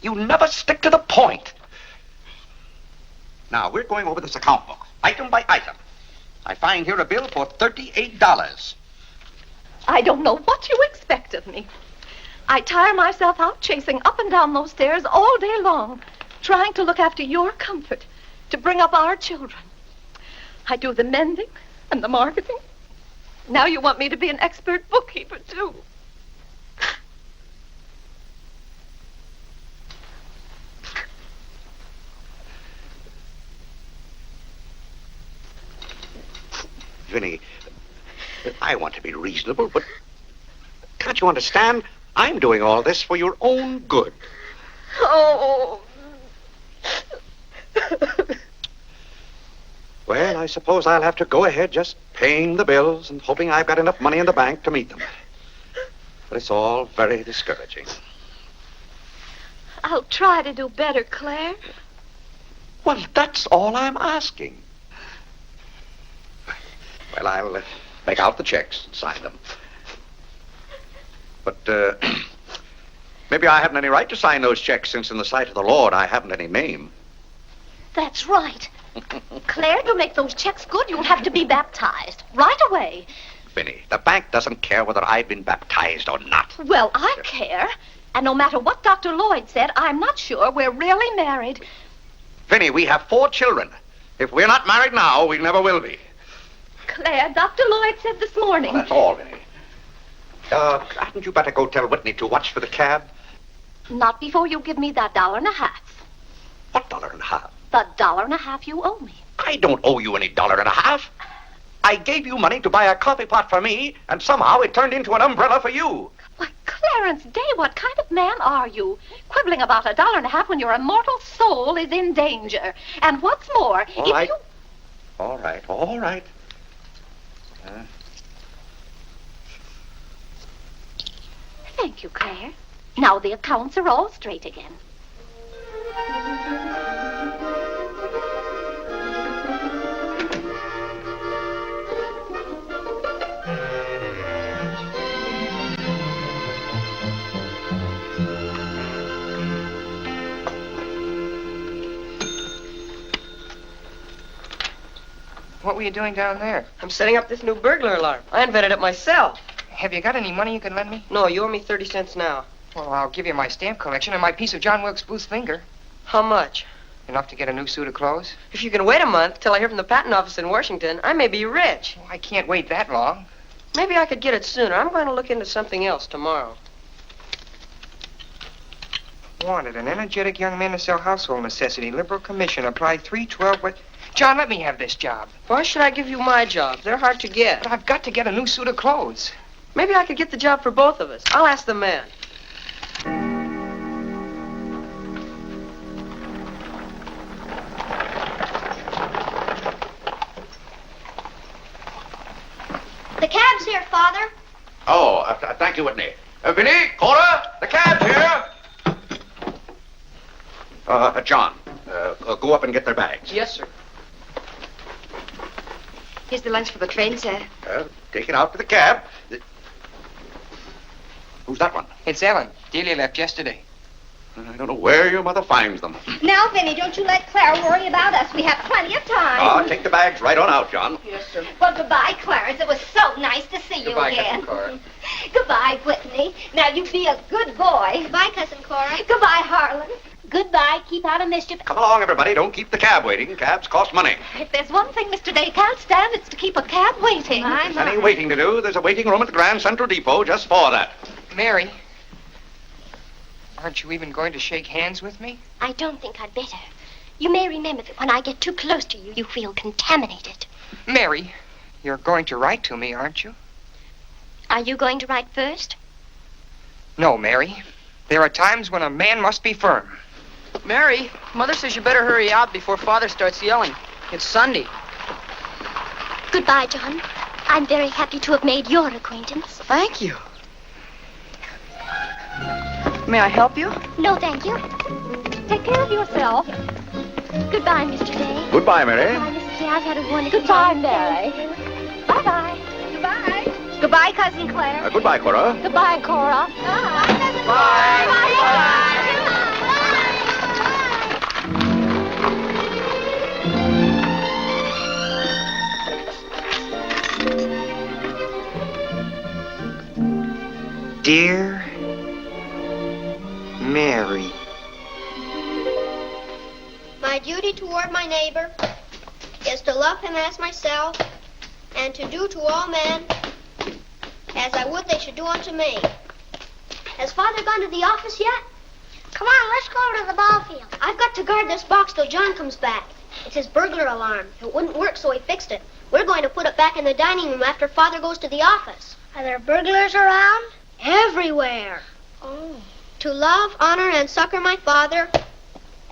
S4: You never stick to the point. Now, we're going over this account book, item by item. I find here a bill for $38.
S11: I don't know what you expect of me. I tire myself out chasing up and down those stairs all day long, trying to look after your comfort, to bring up our children. I do the mending and the marketing. Now you want me to be an expert bookkeeper, too.
S4: Vinny, I want to be reasonable, but can't you understand? I'm doing all this for your own good.
S11: Oh.
S4: Well, I suppose I'll have to go ahead just paying the bills and hoping I've got enough money in the bank to meet them. But it's all very discouraging.
S11: I'll try to do better, Claire.
S4: Well, that's all I'm asking. Well, I'll make out the checks and sign them. But maybe I haven't any right to sign those checks since in the sight of the Lord I haven't any name.
S11: That's right. Claire, to make those checks good, you'll have to be baptized right away.
S4: Vinny, the bank doesn't care whether I've been baptized or not.
S11: Well, I care. And no matter what Dr. Lloyd said, I'm not sure we're really married.
S4: Vinny, we have 4 children. If we're not married now, we never will be.
S11: Claire, Dr. Lloyd said this morning.
S4: Well, that's all, Vinny. Hadn't you better go tell Whitney to watch for the cab?
S11: Not before you give me that $1.50.
S4: What $1.50?
S11: The $1.50 you owe me.
S4: I don't owe you any $1.50. I gave you money to buy a coffee pot for me, and somehow it turned into an umbrella for you.
S11: Why, Clarence Day, what kind of man are you? Quibbling about $1.50 when your immortal soul is in danger. And what's more,
S4: All right.
S11: Thank you, Claire. Now the accounts are all straight again.
S3: What were you doing down there?
S7: I'm setting up this new burglar alarm. I invented it myself.
S3: Have you got any money you can lend me?
S7: No, you owe me 30 cents now.
S3: Well, I'll give you my stamp collection and my piece of John Wilkes Booth's finger.
S7: How much?
S3: Enough to get a new suit of clothes?
S7: If you can wait a month till I hear from the patent office in Washington, I may be rich.
S3: Well, I can't wait that long.
S7: Maybe I could get it sooner. I'm going to look into something else tomorrow.
S3: Wanted, an energetic young man to sell household necessity. Liberal commission. Apply 312 with... John, let me have this job.
S7: Why should I give you my jobs? They're hard to get.
S3: But I've got to get a new suit of clothes.
S7: Maybe I could get the job for both of us. I'll ask the man.
S8: The cab's here, Father.
S1: Oh, thank you, Whitney. Vinny, Cora, the cab's here. John, go up and get their bags.
S7: Yes, sir.
S2: Here's the lunch for the train, sir.
S1: Take it out to the cab. Who's that one?
S3: It's Ellen. Delia left yesterday.
S1: I don't know where your mother finds them.
S2: Now, Vinny, don't you let Clara worry about us. We have plenty of time.
S1: Take the bags right on out, John.
S7: Yes, sir.
S2: Well, goodbye, Clarence. It was so nice to see you
S3: Goodbye,
S2: again.
S3: Cousin Cora.
S2: Goodbye, Whitney. Now, you be a good boy.
S8: Goodbye, Cousin Cora.
S2: Goodbye, Harlan.
S10: Goodbye. Keep out of mischief.
S1: Come along, everybody. Don't keep the cab waiting. Cabs cost money.
S11: If there's one thing Mr. Day can't stand, it's to keep a cab waiting.
S1: There's any waiting to do. There's a waiting room at the Grand Central Depot just for that.
S3: Mary, aren't you even going to shake hands with me?
S6: I don't think I'd better. You may remember that when I get too close to you, you feel contaminated.
S3: Mary, you're going to write to me, aren't you?
S6: Are you going to write first?
S3: No, Mary. There are times when a man must be firm.
S7: Mary, Mother says you better hurry out before Father starts yelling. It's Sunday.
S6: Goodbye, John. I'm very happy to have made your acquaintance.
S7: Thank you. May I help you?
S6: No, thank you.
S11: Take care of yourself.
S6: Goodbye, Mr. Day.
S1: Goodbye, Mary.
S6: Goodbye, Mrs. Day. I've had a wonderful
S11: Goodbye,
S6: time.
S11: Mary. Bye-bye.
S10: Goodbye. Goodbye, Cousin Claire.
S1: Goodbye, Cora.
S11: Goodbye, Cora.
S3: Dear Mary.
S8: My duty toward my neighbor is to love him as myself and to do to all men as I would they should do unto me. Has Father gone to the office yet? Come on, let's go over to the ball field. I've got to guard this box till John comes back. It's his burglar alarm. It wouldn't work, so he fixed it. We're going to put it back in the dining room after Father goes to the office. Are there burglars around? Everywhere. Oh. To love, honor, and succor my father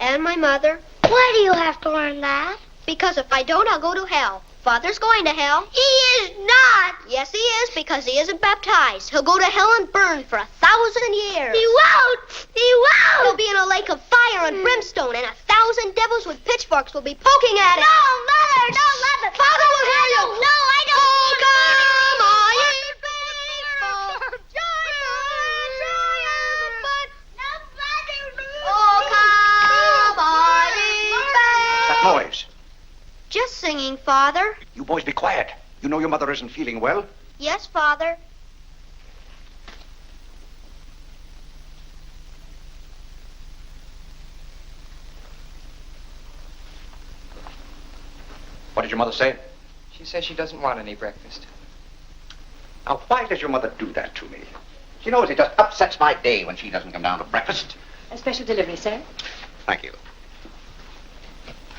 S8: and my mother. Why do you have to learn that? Because if I don't, I'll go to hell. Father's going to hell. He is not. Yes, he is, because he isn't baptized. He'll go to hell and burn for 1,000 years. He won't. He won't. He'll be in a lake of fire and brimstone, and 1,000 devils with pitchforks will be poking at him. No, Mother, don't let me. Father will hear you. No, I don't. Oh, come on, you faithful. Oh, come on,
S1: That noise.
S8: Just singing, Father.
S1: You boys be quiet. You know your mother isn't feeling well.
S8: Yes, Father.
S1: What did your mother say?
S3: She says she doesn't want any breakfast.
S1: Now, why does your mother do that to me? She knows it just upsets my day when she doesn't come down to breakfast.
S2: A special delivery, sir.
S1: Thank you.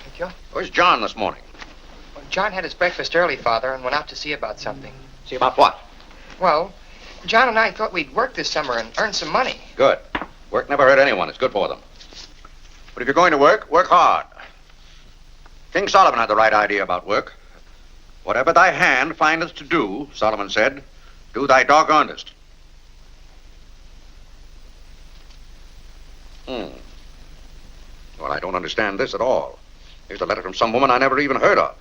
S3: Thank you.
S1: Where's John this morning?
S3: Well, John had his breakfast early, Father, and went out to see about something.
S1: See about what?
S3: Well, John and I thought we'd work this summer and earn some money.
S1: Good. Work never hurt anyone. It's good for them. But if you're going to work, work hard. King Solomon had the right idea about work. Whatever thy hand findeth to do, Solomon said, do thy doggonedest. Well, I don't understand this at all. Here's a letter from some woman I never even heard of.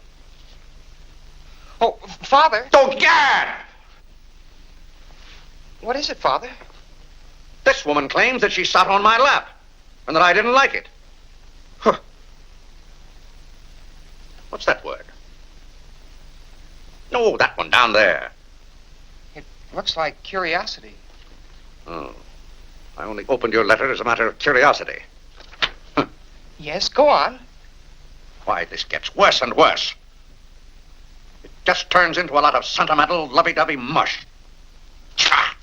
S3: Oh, Father.
S1: Oh, Gad!
S3: What is it, Father?
S1: This woman claims that she sat on my lap and that I didn't like it. Huh. What's that word? No, that one down there.
S3: It looks like curiosity.
S1: Oh. I only opened your letter as a matter of curiosity.
S3: Yes, go on.
S1: Why, this gets worse and worse. It just turns into a lot of sentimental, lovey-dovey mush. Tcha!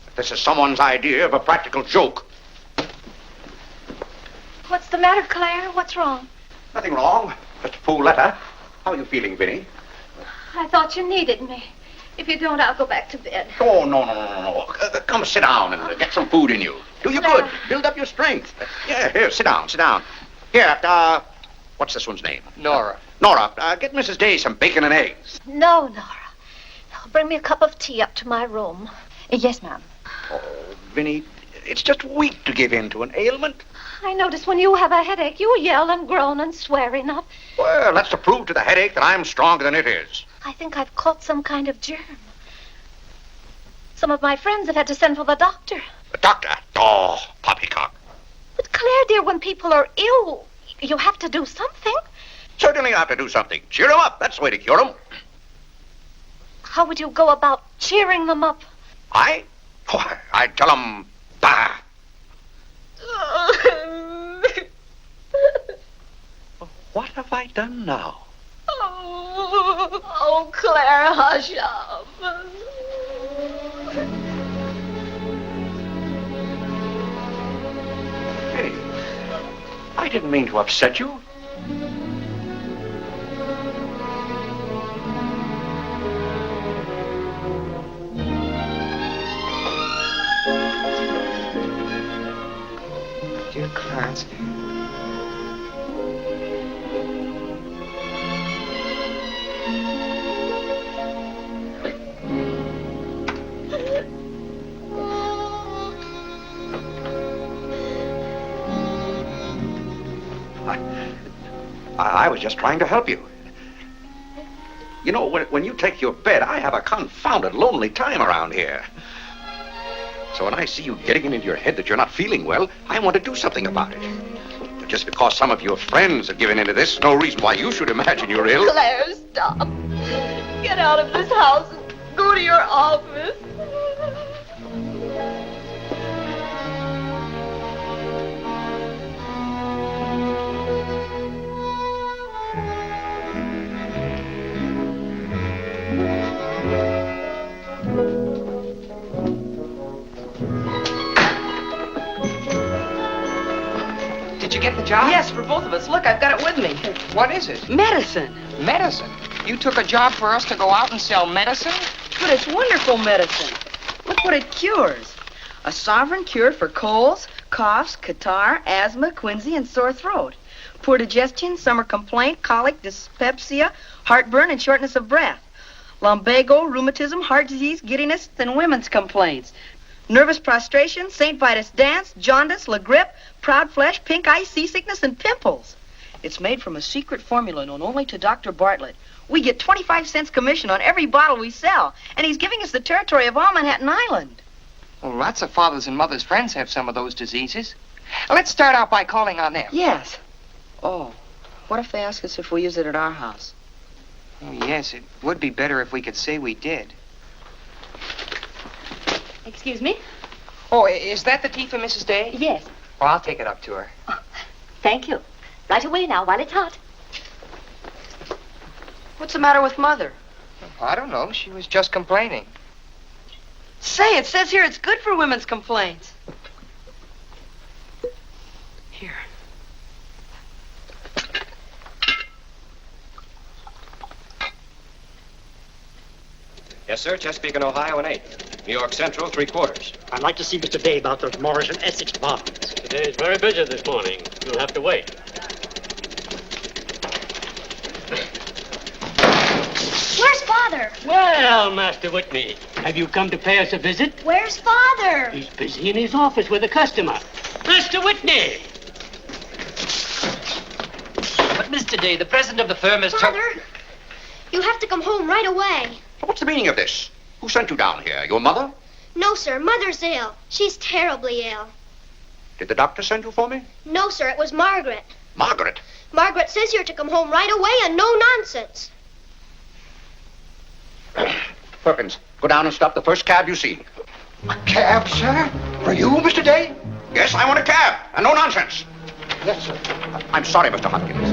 S1: If this is someone's idea of a practical joke.
S11: What's the matter, Claire? What's wrong?
S1: Nothing wrong. Just a fool letter. How are you feeling, Vinny?
S11: I thought you needed me. If you don't, I'll go back to bed.
S1: Oh, no. Come sit down and get some food in you. Do you good. Build up your strength. Yeah, here, sit down. Here, what's this one's name?
S3: Nora.
S1: Nora, get Mrs. Day some bacon and eggs.
S11: No, Nora. No, bring me a cup of tea up to my room.
S2: Yes, ma'am.
S1: Oh, Vinny, it's just weak to give in to an ailment.
S11: I notice when you have a headache, you yell and groan and swear enough.
S1: Well, that's to prove to the headache that I'm stronger than it is.
S11: I think I've caught some kind of germ. Some of my friends have had to send for the doctor.
S1: The doctor? Oh, poppycock.
S11: But Claire, dear, when people are ill, you have to do something.
S1: Certainly I have to do something. Cheer them up. That's the way to cure them.
S11: How would you go about cheering them up?
S1: I'd tell them, bah.
S4: What have I done now?
S11: Oh, Claire, hush up.
S4: Hey, I didn't mean to upset you.
S3: Dear Clarence.
S4: I was just trying to help you. You know, when you take your bed, I have a confounded lonely time around here. So when I see you getting it into your head that you're not feeling well, I want to do something about it. But just because some of your friends have given into this, no reason why you should imagine you're ill.
S11: Claire, stop. Get out of this house and go to your office.
S3: Did you get the job?
S7: Yes, for both of us. Look, I've got it with me.
S3: What is it?
S7: Medicine.
S3: Medicine? You took a job for us to go out and sell medicine?
S7: But it's wonderful medicine. Look what it cures. A sovereign cure for colds, coughs, catarrh, asthma, quinsy, and sore throat. Poor digestion, summer complaint, colic, dyspepsia, heartburn, and shortness of breath. Lumbago, rheumatism, heart disease, giddiness, and women's complaints. Nervous prostration, St. Vitus dance, jaundice, la grippe, proud flesh, pink eye, seasickness, and pimples. It's made from a secret formula known only to Dr. Bartlett. We get 25 cents commission on every bottle we sell, and he's giving us the territory of all Manhattan Island.
S3: Well, lots of fathers and mothers' friends have some of those diseases. Let's start out by calling on them.
S7: Yes. Oh, what if they ask us if we use it at our house?
S3: Oh, yes, it would be better if we could say we did.
S5: Excuse me?
S3: Oh, is that the tea for Mrs. Day?
S5: Yes.
S3: Well, I'll take it up to her.
S5: Oh, thank you. Right away now, while it's hot.
S7: What's the matter with Mother?
S3: I don't know. She was just complaining.
S7: Say, it says here it's good for women's complaints. Here.
S13: Yes, sir. Chesapeake and Ohio and 8. New York Central, 3/4.
S12: I'd like to see Mr. Day about those Morris and Essex bonds.
S14: Today's very busy this morning. You'll have to wait.
S6: Where's Father?
S14: Well, Master Whitney, have you come to pay us a visit?
S6: Where's Father?
S14: He's busy in his office with a customer. Master Whitney!
S15: But, Mr. Day, the president of the firm is...
S6: Father, you have to come home right away.
S1: What's the meaning of this? Who sent you down here? Your mother?
S6: No, sir. Mother's ill. She's terribly ill.
S1: Did the doctor send you for me?
S6: No, sir. It was Margaret.
S1: Margaret?
S6: Margaret says you're to come home right away and no nonsense.
S1: Perkins, go down and stop the first cab you see.
S4: A cab, sir? For you, Mr. Day?
S1: Yes, I want a cab, and no nonsense.
S4: Yes, sir.
S1: I'm sorry, Mr. Hopkins.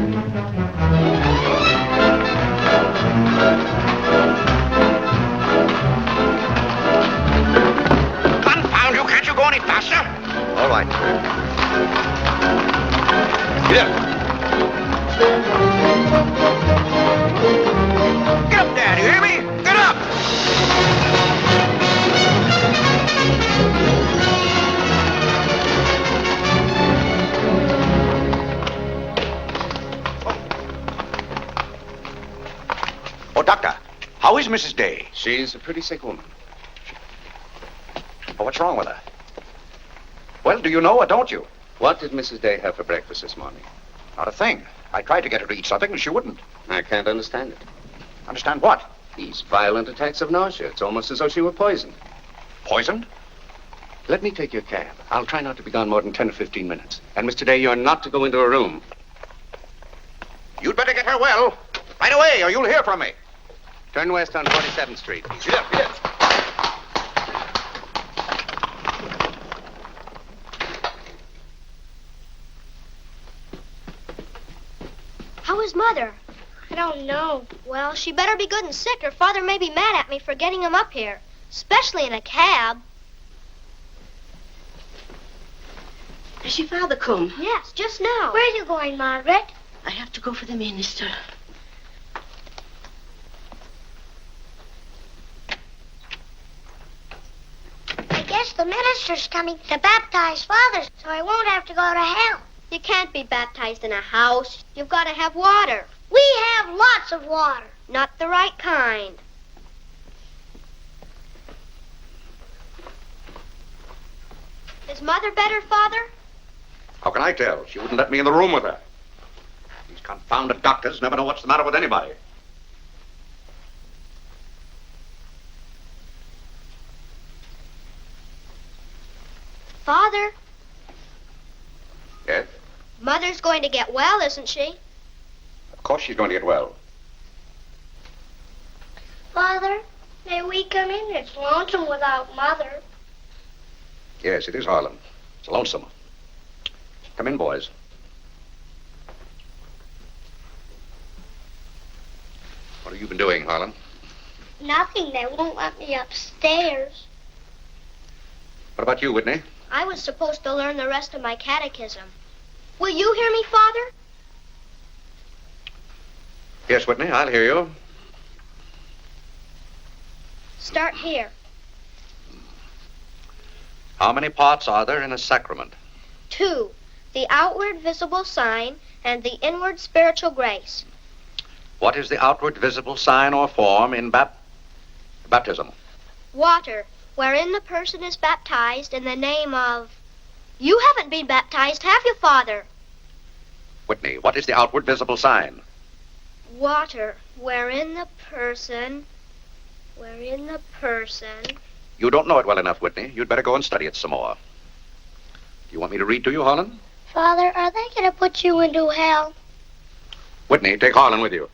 S1: Confound you, can't you go any faster?
S4: All right. Get up.
S1: Get up there, do you hear me? Get up! Oh, Doctor, how is Mrs. Day?
S13: She's a pretty sick woman.
S1: Oh, what's wrong with her? Well, do you know or don't you?
S13: What did Mrs. Day have for breakfast this morning?
S1: Not a thing. I tried to get her to eat something, and she wouldn't.
S13: I can't understand it.
S1: Understand what?
S13: These violent attacks of nausea. It's almost as though she were poisoned.
S1: Poisoned?
S13: Let me take your cab. I'll try not to be gone more than 10 or 15 minutes. And, Mr. Day, you're not to go into a room.
S1: You'd better get her well. Right away, or you'll hear from me.
S13: Turn west on 47th Street.
S1: Get up, get up.
S8: How is Mother? I don't know. Well, she better be good and sick, or Father may be mad at me for getting him up here. Especially in a cab.
S7: Has your father come?
S8: Yes, just now.
S6: Where are you going, Margaret?
S7: I have to go for the minister.
S6: I guess the minister's coming to baptize Father, so I won't have to go to hell.
S8: You can't be baptized in a house. You've got to have water.
S6: We have lots of water.
S8: Not the right kind. Is Mother better, Father?
S1: How can I tell? She wouldn't let me in the room with her. These confounded doctors never know what's the matter with anybody.
S8: Father,
S1: Yes?
S8: Mother's going to get well, isn't she?
S1: Of course she's going to get well.
S6: Father, may we come in? It's lonesome without Mother.
S1: Yes, it is, Harlan. It's lonesome. Come in, boys. What have you been doing, Harlan?
S6: Nothing. They won't let me upstairs.
S1: What about you, Whitney?
S8: I was supposed to learn the rest of my catechism. Will you hear me, Father?
S1: Yes, Whitney, I'll hear you.
S8: Start here.
S1: How many parts are there in a sacrament?
S8: 2. The outward visible sign and the inward spiritual grace.
S1: What is the outward visible sign or form in baptism?
S8: Water, wherein the person is baptized in the name of... You haven't been baptized, have you, Father?
S1: Whitney, what is the outward visible sign?
S8: Water, wherein the person...
S1: You don't know it well enough, Whitney. You'd better go and study it some more. Do you want me to read to you, Harlan?
S6: Father, are they going to put you into hell?
S1: Whitney, take Harlan with you.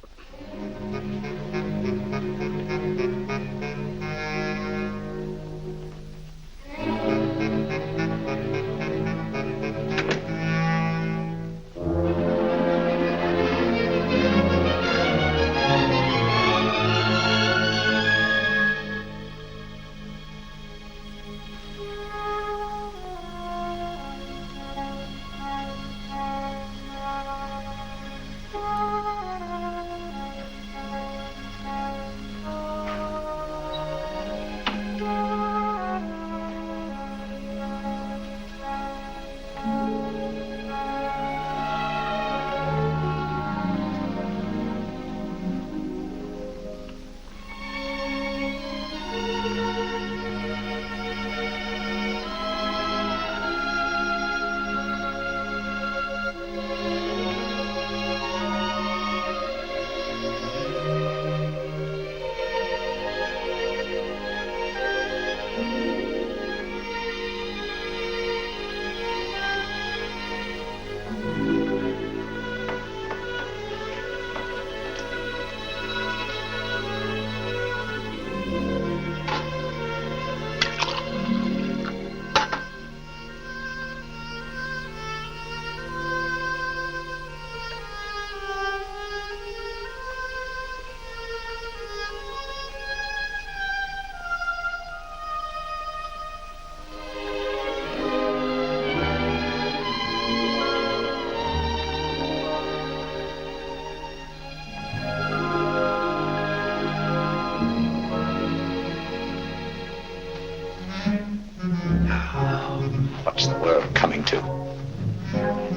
S1: What's the world coming to?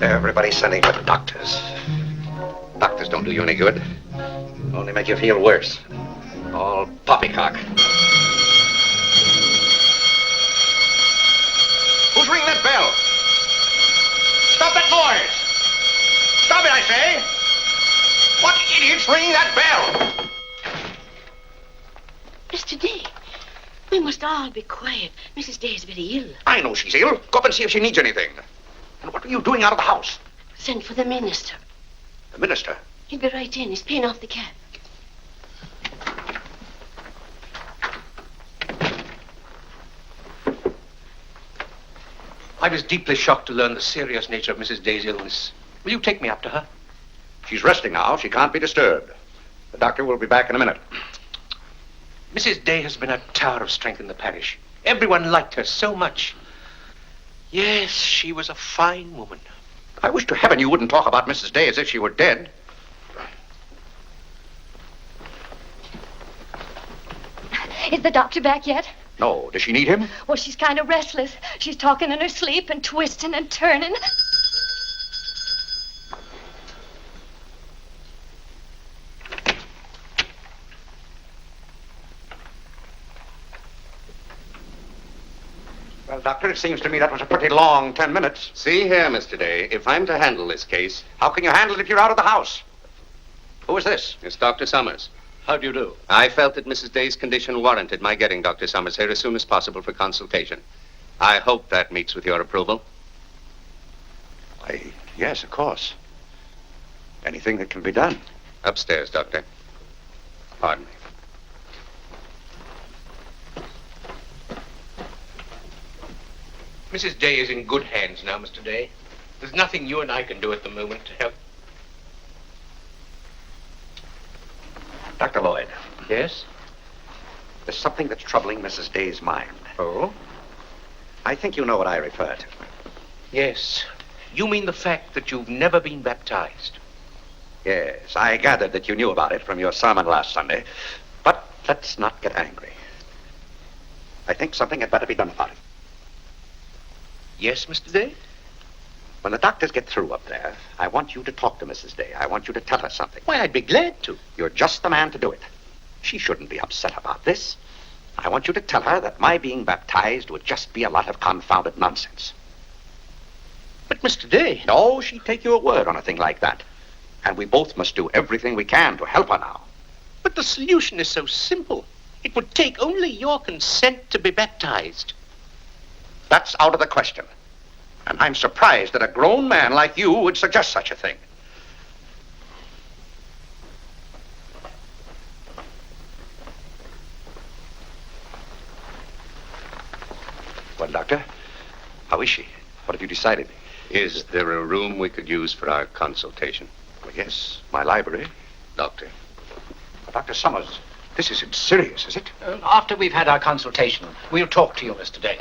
S1: Everybody's sending for the doctors. Doctors don't do you any good. Only make you feel worse. All poppycock. Who's ringing that bell? Stop that noise! Stop it, I say! What idiot's ringing that bell?
S7: Mr. Day, we must all be quiet. Mrs. Day is very ill.
S1: I know she's ill. Go up and see if she needs anything. And what are you doing out of the house?
S7: Send for the minister.
S1: The minister?
S7: He'll be right in. He's paying off the cab.
S9: I was deeply shocked to learn the serious nature of Mrs. Day's illness. Will you take me up to her?
S4: She's resting now. She can't be disturbed. The doctor will be back in a minute.
S9: Mrs. Day has been a tower of strength in the parish. Everyone liked her so much. Yes, she was a fine woman.
S4: I wish to heaven you wouldn't talk about Mrs. Day as if she were dead.
S11: Is the doctor back yet?
S4: No. Does she need him?
S11: Well, she's kind of restless. She's talking in her sleep and twisting and turning.
S4: Well, Doctor, it seems to me that was a pretty long 10 minutes.
S13: See here, Mr. Day, if I'm to handle this case...
S4: How can you handle it if you're out of the house? Who is this?
S13: It's Dr. Summers.
S12: How do you do?
S13: I felt that Mrs. Day's condition warranted my getting Dr. Summers here as soon as possible for consultation. I hope that meets with your approval.
S4: Why, yes, of course. Anything that can be done.
S13: Upstairs, Doctor. Pardon me.
S9: Mrs. Day is in good hands now, Mr. Day. There's nothing you and I can do at the moment to help.
S4: Dr. Lloyd.
S9: Yes?
S4: There's something that's troubling Mrs. Day's mind.
S9: Oh?
S4: I think you know what I refer to.
S9: Yes. You mean the fact that you've never been baptized?
S4: Yes, I gathered that you knew about it from your sermon last Sunday. But let's not get angry. I think something had better be done about it.
S9: Yes, Mr. Day?
S4: When the doctors get through up there, I want you to talk to Mrs. Day. I want you to tell her something.
S9: Why, I'd be glad to.
S4: You're just the man to do it. She shouldn't be upset about this. I want you to tell her that my being baptized would just be a lot of confounded nonsense.
S9: But, Mr. Day...
S4: No, she'd take your word on a thing like that. And we both must do everything we can to help her now.
S9: But the solution is so simple. It would take only your consent to be baptized.
S4: That's out of the question. And I'm surprised that a grown man like you would suggest such a thing. Well, Doctor, how is she? What have you decided?
S13: Is there a room we could use for our consultation?
S4: Well, yes, my library.
S13: Doctor.
S4: Dr. Summers, this isn't serious, is it?
S12: After we've had our consultation, we'll talk to you, Mr. Day.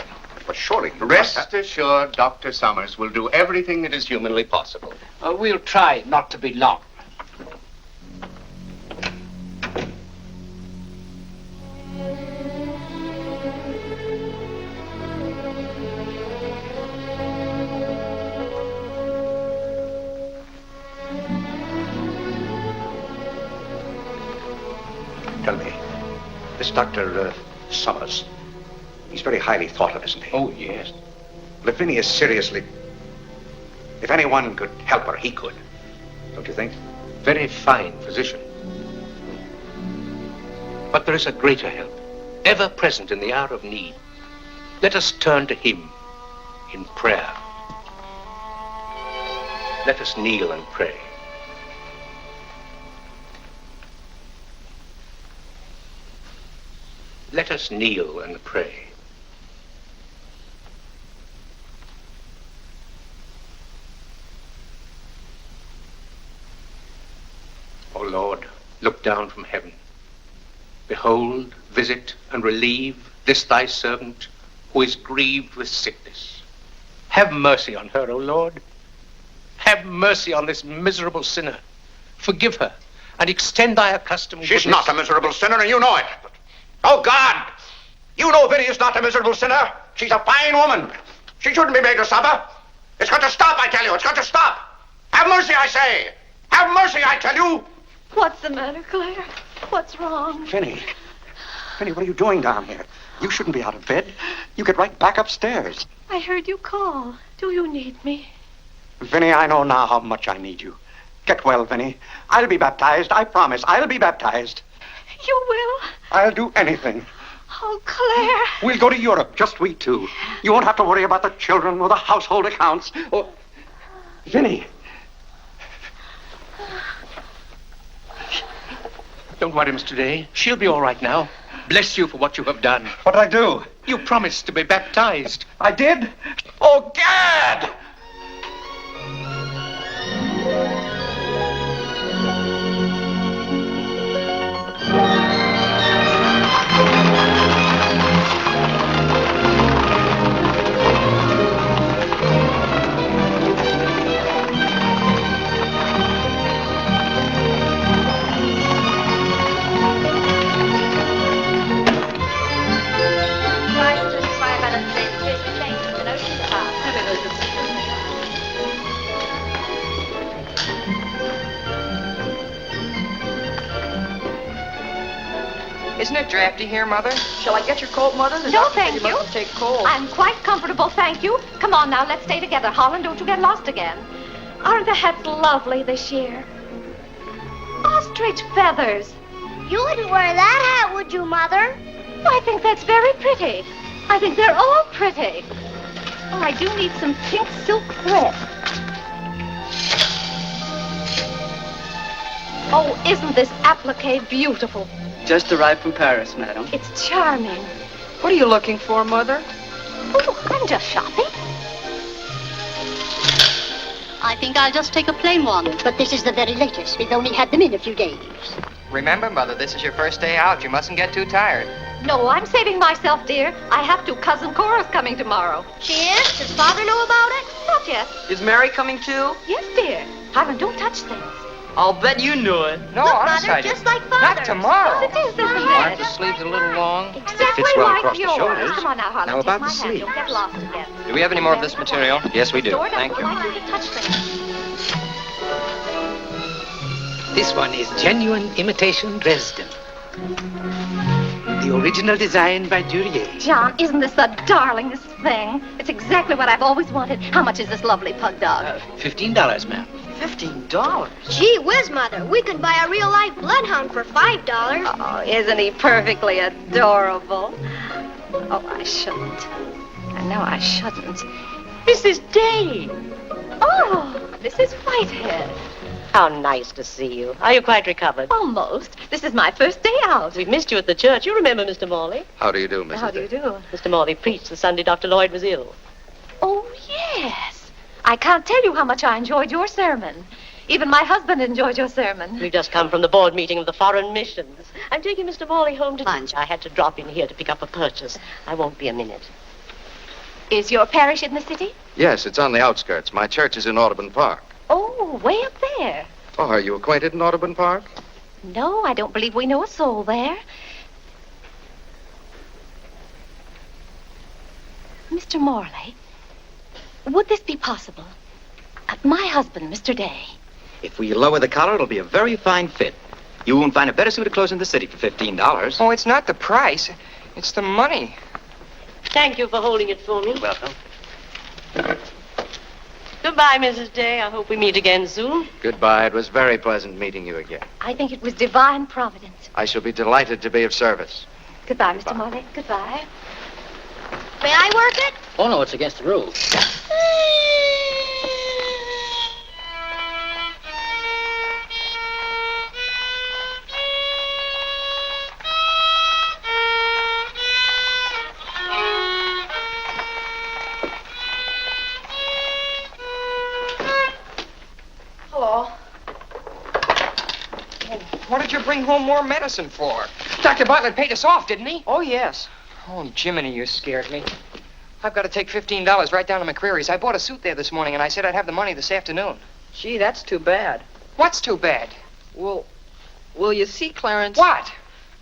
S4: But surely...
S13: Rest assured, Dr. Summers will do everything that is humanly possible.
S12: We'll try not to be long.
S4: Tell me, this Dr. Summers, he's very highly thought of, isn't he?
S12: Oh, yes.
S4: Lavinia is seriously... If anyone could help her, he could. Don't you think?
S9: Very fine physician. But there is a greater help, ever present in the hour of need. Let us turn to him in prayer. Let us kneel and pray. Let us kneel and pray. O Lord, look down from heaven. Behold, visit, and relieve this thy servant who is grieved with sickness. Have mercy on her, O Lord. Have mercy on this miserable sinner. Forgive her, and extend thy accustomed
S4: She's
S9: goodness.
S4: not a miserable sinner, and you know it. Oh, God! You know Vinny is not a miserable sinner. She's a fine woman. She shouldn't be made to suffer. It's got to stop, I tell you. It's got to stop. Have mercy, I say. Have mercy, I tell you.
S11: What's the matter, Claire? What's wrong?
S4: Vinny. Vinny, what are you doing down here? You shouldn't be out of bed. You get right back upstairs.
S11: I heard you call. Do you need me?
S4: Vinny, I know now how much I need you. Get well, Vinny. I'll be baptized. I promise. I'll be baptized.
S11: You will?
S4: I'll do anything.
S11: Oh, Claire.
S4: We'll go to Europe, just we two. You won't have to worry about the children or the household accounts. Or... Vinny.
S9: Don't worry, Mr. Day. She'll be all right now. Bless you for what you have done.
S4: What'd I do?
S9: You promised to be baptized.
S4: I did? Oh, Gad!
S3: Isn't it drafty here, Mother?
S7: Shall I get your coat, Mother? The
S5: No,
S7: doctor said
S5: thank you.
S7: mustn't take cold.
S5: I'm quite comfortable, thank you. Come on now, let's stay together. Holland, don't you get lost again. Aren't the hats lovely this year? Ostrich feathers.
S8: You wouldn't wear that hat, would you, Mother?
S5: I think that's very pretty. I think they're all pretty. Oh, I do need some pink silk thread. Oh, isn't this applique beautiful?
S16: Just arrived from Paris, madam.
S5: It's charming.
S7: What are you looking for, Mother?
S5: Oh, I'm just shopping.
S10: I think I'll just take a plain one. But this is the very latest. We've only had them in a few days.
S3: Remember, Mother, this is your first day out. You mustn't get too tired.
S5: No, I'm saving myself, dear. I have to. Cousin Cora's coming tomorrow.
S8: She is? Does Father know about it?
S5: Not yet.
S7: Is Mary coming too?
S5: Yes, dear. Hiram, don't touch things.
S16: I'll bet you knew it.
S3: No,
S8: Look,
S3: honest,
S8: Mother,
S3: I
S8: just
S3: didn't.
S8: like Father's.
S3: Not tomorrow.
S5: It is, isn't
S13: Aren't
S5: it?
S13: the sleeves a little long?
S5: Exactly
S4: Fits well
S5: like
S4: across the
S5: yours.
S4: shoulders.
S5: Come on now, Harlan.
S4: Now, about
S5: take my
S4: the
S5: hand.
S4: sleeves.
S5: Don't get lost again.
S13: Do we have any more of this material?
S4: Yes, we do.
S5: Store it up.
S4: Thank you.
S5: Don't like you to touch things.
S14: This one is genuine imitation Dresden. The original design by Duryea.
S5: John, isn't this the darlingest thing? It's exactly what I've always wanted. How much is this lovely pug dog?
S14: $15, ma'am.
S7: $15?
S8: Gee whiz, Mother. We can buy a real-life bloodhound for $5.
S5: Oh, isn't he perfectly adorable? Oh, I shouldn't. I know I shouldn't.
S14: Mrs. Day!
S5: Oh, Mrs. Whitehead.
S17: How nice to see you. Are you quite recovered?
S5: Almost. This is my first day out.
S17: We've missed you at the church. You remember Mr. Morley?
S13: How do you do, Mrs.
S5: How do you do?
S17: Mr. Morley preached the Sunday Dr. Lloyd was ill.
S5: Oh, yes. I can't tell you how much I enjoyed your sermon. Even my husband enjoyed your sermon.
S17: We've just come from the board meeting of the Foreign Missions. I'm taking Mr. Morley home to lunch. I had to drop in here to pick up a purchase. I won't be a minute.
S5: Is your parish in the city?
S13: Yes, it's on the outskirts. My church is in Audubon Park.
S5: Oh, way up there.
S13: Oh, are you acquainted in Audubon Park?
S5: No, I don't believe we know a soul there. Mr. Morley, would this be possible? My husband, Mr. Day.
S12: If we lower the collar, it'll be a very fine fit. You won't find a better suit of clothes in the city for $15.
S3: Oh, it's not the price. It's the money.
S17: Thank you for holding it for me.
S12: You're welcome.
S17: Goodbye, Mrs. Day. I hope we meet again soon.
S13: Goodbye. It was very pleasant meeting you again.
S5: I think it was divine providence.
S13: I shall be delighted to be of service.
S5: Goodbye, Mr. Morley. Goodbye.
S8: May I work it?
S14: Oh, no, it's against the rules.
S7: Hello.
S3: What did you bring home more medicine for? Dr. Bartlett paid us off, didn't he?
S7: Oh, yes.
S3: Oh, Jiminy, you scared me. I've got to take $15 right down to McCreary's. I bought a suit there this morning, and I said I'd have the money this afternoon.
S7: Gee, that's too bad.
S3: What's too bad?
S7: Well, you see, Clarence.
S3: What?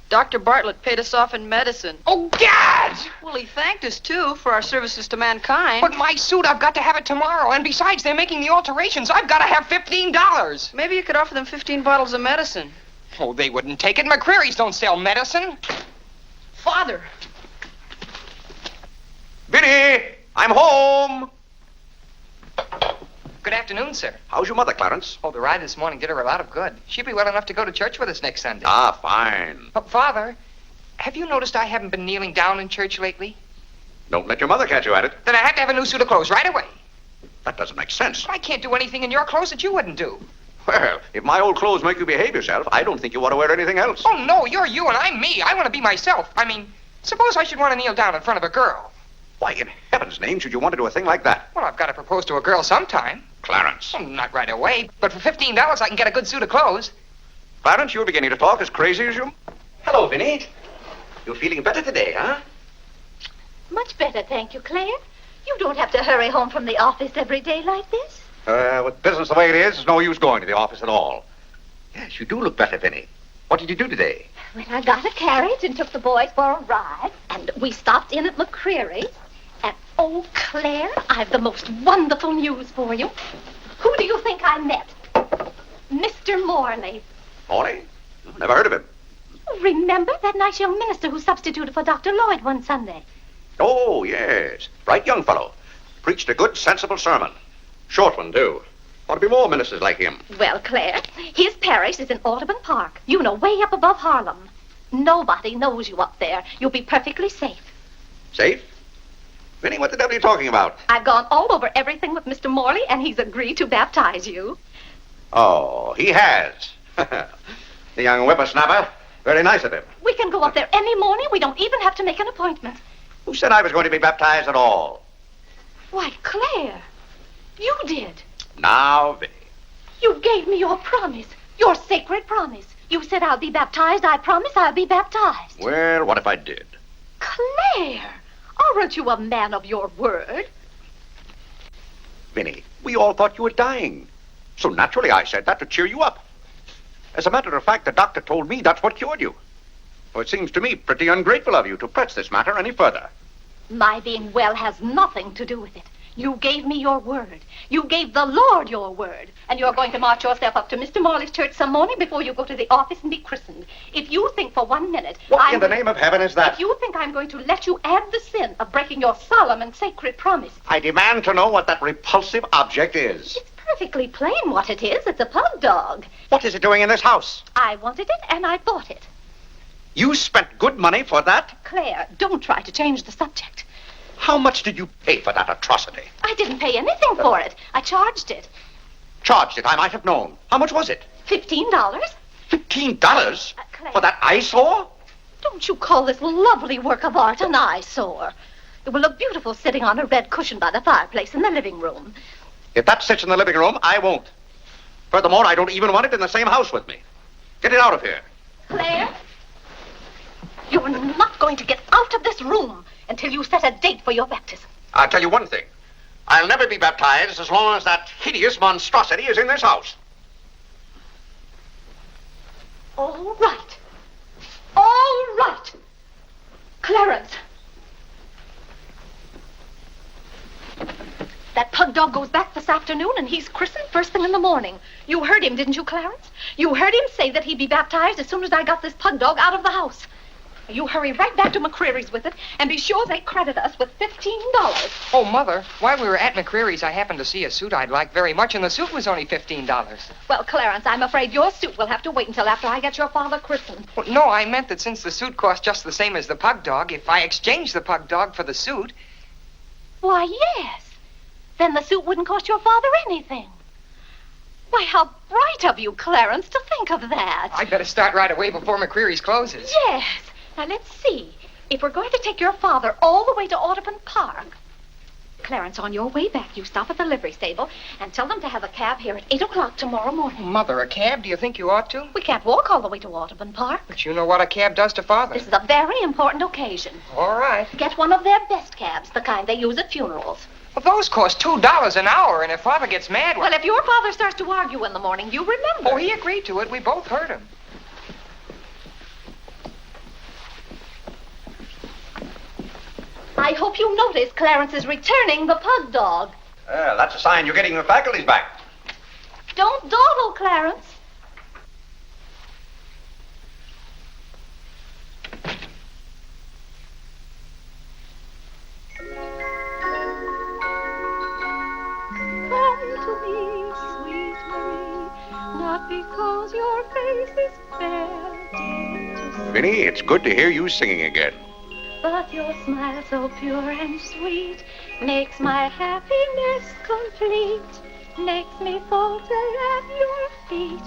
S7: Dr. Bartlett paid us off in medicine.
S3: Oh, God!
S7: Well, he thanked us, too, for our services to mankind.
S3: But my suit, I've got to have it tomorrow. And besides, they're making the alterations. I've got to have $15.
S7: Maybe you could offer them 15 bottles of medicine.
S3: Oh, they wouldn't take it. McCreary's don't sell medicine.
S7: Father.
S4: Vinny, I'm home.
S3: Good afternoon, sir.
S4: How's your mother, Clarence?
S3: Oh, the ride this morning did her a lot of good. She'll be well enough to go to church with us next Sunday.
S4: Ah, fine.
S3: Oh, Father, have you noticed I haven't been kneeling down in church lately?
S4: Don't let your mother catch you at it.
S3: Then I have to have a new suit of clothes right away.
S4: That doesn't make sense.
S3: I can't do anything in your clothes that you wouldn't do.
S4: Well, if my old clothes make you behave yourself, I don't think you ought to wear anything else.
S3: Oh, no, you're you and I'm me. I want to be myself. I mean, suppose I should want to kneel down in front of a girl.
S4: Why, in heaven's name, should you want to do a thing like that?
S3: Well, I've got to propose to a girl sometime.
S4: Clarence.
S3: Well, not right away, but for $15 I can get a good suit of clothes.
S4: Clarence, you're beginning to talk as crazy as you... Hello, Vinny. You're feeling better today, huh?
S5: Much better, thank you, Claire. You don't have to hurry home from the office every day like this.
S4: With business the way it is, there's no use going to the office at all. Yes, you do look better, Vinny. What did you do today?
S5: Well, I got a carriage and took the boys for a ride, and we stopped in at McCreary's. And, oh, Claire, I've the most wonderful news for you. Who do you think I met? Mr. Morley.
S4: Morley? Never heard of him.
S5: remember that nice young minister who substituted for Dr. Lloyd one Sunday?
S4: Oh, yes. Bright young fellow. Preached a good, sensible sermon. Short one, too. Ought to be more ministers like him.
S5: Well, Claire, his parish is in Audubon Park. You know, way up above Harlem. Nobody knows you up there. You'll be perfectly safe.
S4: Safe? Vinny, what the devil are you talking about?
S5: I've gone all over everything with Mr. Morley, and he's agreed to baptize you.
S4: Oh, he has. The young whippersnapper. Very nice of him.
S5: We can go up there any morning. We don't even have to make an appointment.
S4: Who said I was going to be baptized at all?
S5: Why, Claire, you did.
S4: Now, Vinny.
S5: You gave me your promise, your sacred promise. You said I'll be baptized. I promise I'll be baptized.
S4: Well, what if I did?
S5: Claire, aren't you a man of your word?
S4: Vinny, we all thought you were dying. So naturally I said that to cheer you up. As a matter of fact, the doctor told me that's what cured you. Well, it seems to me pretty ungrateful of you to press this matter any further.
S5: My being well has nothing to do with it. You gave me your word. You gave the Lord your word. And you're going to march yourself up to Mr. Morley's church some morning before you go to the office and be christened. If you think for 1 minute...
S4: What in the name of heaven is that?
S5: If you think I'm going to let you add the sin of breaking your solemn and sacred promise...
S4: I demand to know what that repulsive object is.
S5: It's perfectly plain what it is. It's a pug dog.
S4: What is it doing in this house?
S5: I wanted it and I bought it.
S4: You spent good money for that?
S5: Claire, don't try to change the subject.
S4: How much did you pay for that atrocity?
S5: I didn't pay anything for it. I charged it.
S4: Charged it, I might have known. How much was it?
S5: $15.
S4: $15?
S5: Claire.
S4: For that eyesore?
S5: Don't you call this lovely work of art an eyesore? It will look beautiful sitting on a red cushion by the fireplace in the living room.
S4: If that sits in the living room, I won't. Furthermore, I don't even want it in the same house with me. Get it out of here.
S5: Claire, you're not going to get out of this room until you set a date for your baptism.
S4: I'll tell you one thing. I'll never be baptized as long as that hideous monstrosity is in this house.
S5: All right. All right. Clarence. That pug dog goes back this afternoon, and he's christened first thing in the morning. You heard him, didn't you, Clarence? You heard him say that he'd be baptized as soon as I got this pug dog out of the house. You hurry right back to McCreary's with it, and be sure they credit us with $15.
S3: Oh, Mother, while we were at McCreary's, I happened to see a suit I'd like very much, and the suit was only $15.
S5: Well, Clarence, I'm afraid your suit will have to wait until after I get your father christened.
S3: Well, no, I meant that since the suit cost just the same as the pug dog, if I exchanged the pug dog for the suit...
S5: Why, yes. Then the suit wouldn't cost your father anything. Why, how bright of you, Clarence, to think of that.
S3: I'd better start right away before McCreary's closes.
S5: Yes. Now, let's see. If we're going to take your father all the way to Audubon Park... Clarence, on your way back, you stop at the livery stable and tell them to have a cab here at 8 o'clock tomorrow morning.
S3: Mother, a cab? Do you think you ought to?
S5: We can't walk all the way to Audubon Park.
S3: But you know what a cab does to Father.
S5: This is a very important occasion.
S3: All right.
S5: Get one of their best cabs, the kind they use at funerals.
S3: Well, those cost $2 an hour, and if Father gets mad...
S5: Well, if your father starts to argue in the morning, you remember.
S3: Oh, he agreed to it. We both heard him.
S5: I hope you notice Clarence is returning the pug dog.
S4: Well, that's a sign you're getting your faculties back.
S5: Don't dawdle, Clarence.
S11: Come to me, sweet Marie, not because your face is fair, dear to see,
S4: Vinny, it's good to hear you singing again.
S11: but your smile so pure and sweet makes my happiness complete, makes me falter at your feet,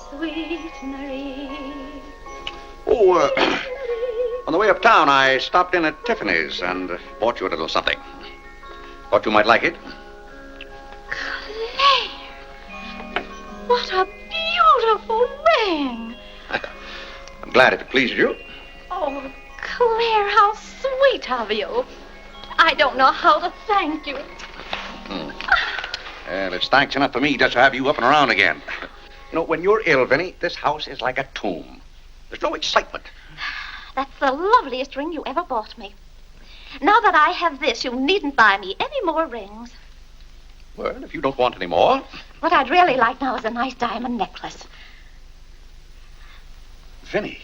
S11: sweet Marie.
S4: Oh, on the way uptown, I stopped in at Tiffany's and bought you a little something. Thought you might like it.
S11: Claire! What a beautiful ring!
S4: I'm glad if it pleases you.
S11: Oh, Claire, how sweet of you. I don't know how to thank you.
S4: Well, it's thanks enough for me just to have you up and around again. You know, when you're ill, Vinny, this house is like a tomb. There's no excitement.
S5: That's the loveliest ring you ever bought me. Now that I have this, you needn't buy me any more rings.
S4: Well, if you don't want any more...
S5: What I'd really like now is a nice diamond necklace.
S4: Vinny,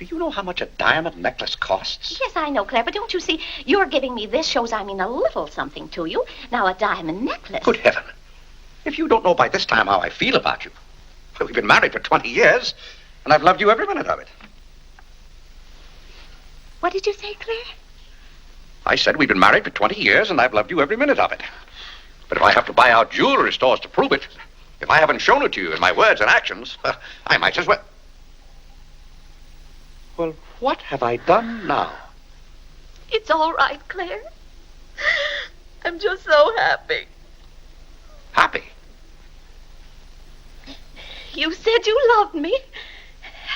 S4: Do you know how much a diamond necklace costs?
S5: Yes, I know, Claire, but don't you see, you're giving me this shows I mean a little something to you. Now, a diamond necklace.
S4: Good heaven. If you don't know by this time how I feel about you. Well, we've been married for 20 years, and I've loved you every minute of it.
S5: What did you say, Claire?
S4: I said we've been married for 20 years, and I've loved you every minute of it. But if I have to buy out jewelry stores to prove it, if I haven't shown it to you in my words and actions, I might as well... Well, what have I done now?
S11: It's all right, Claire. I'm just so happy.
S4: Happy?
S11: You said you loved me.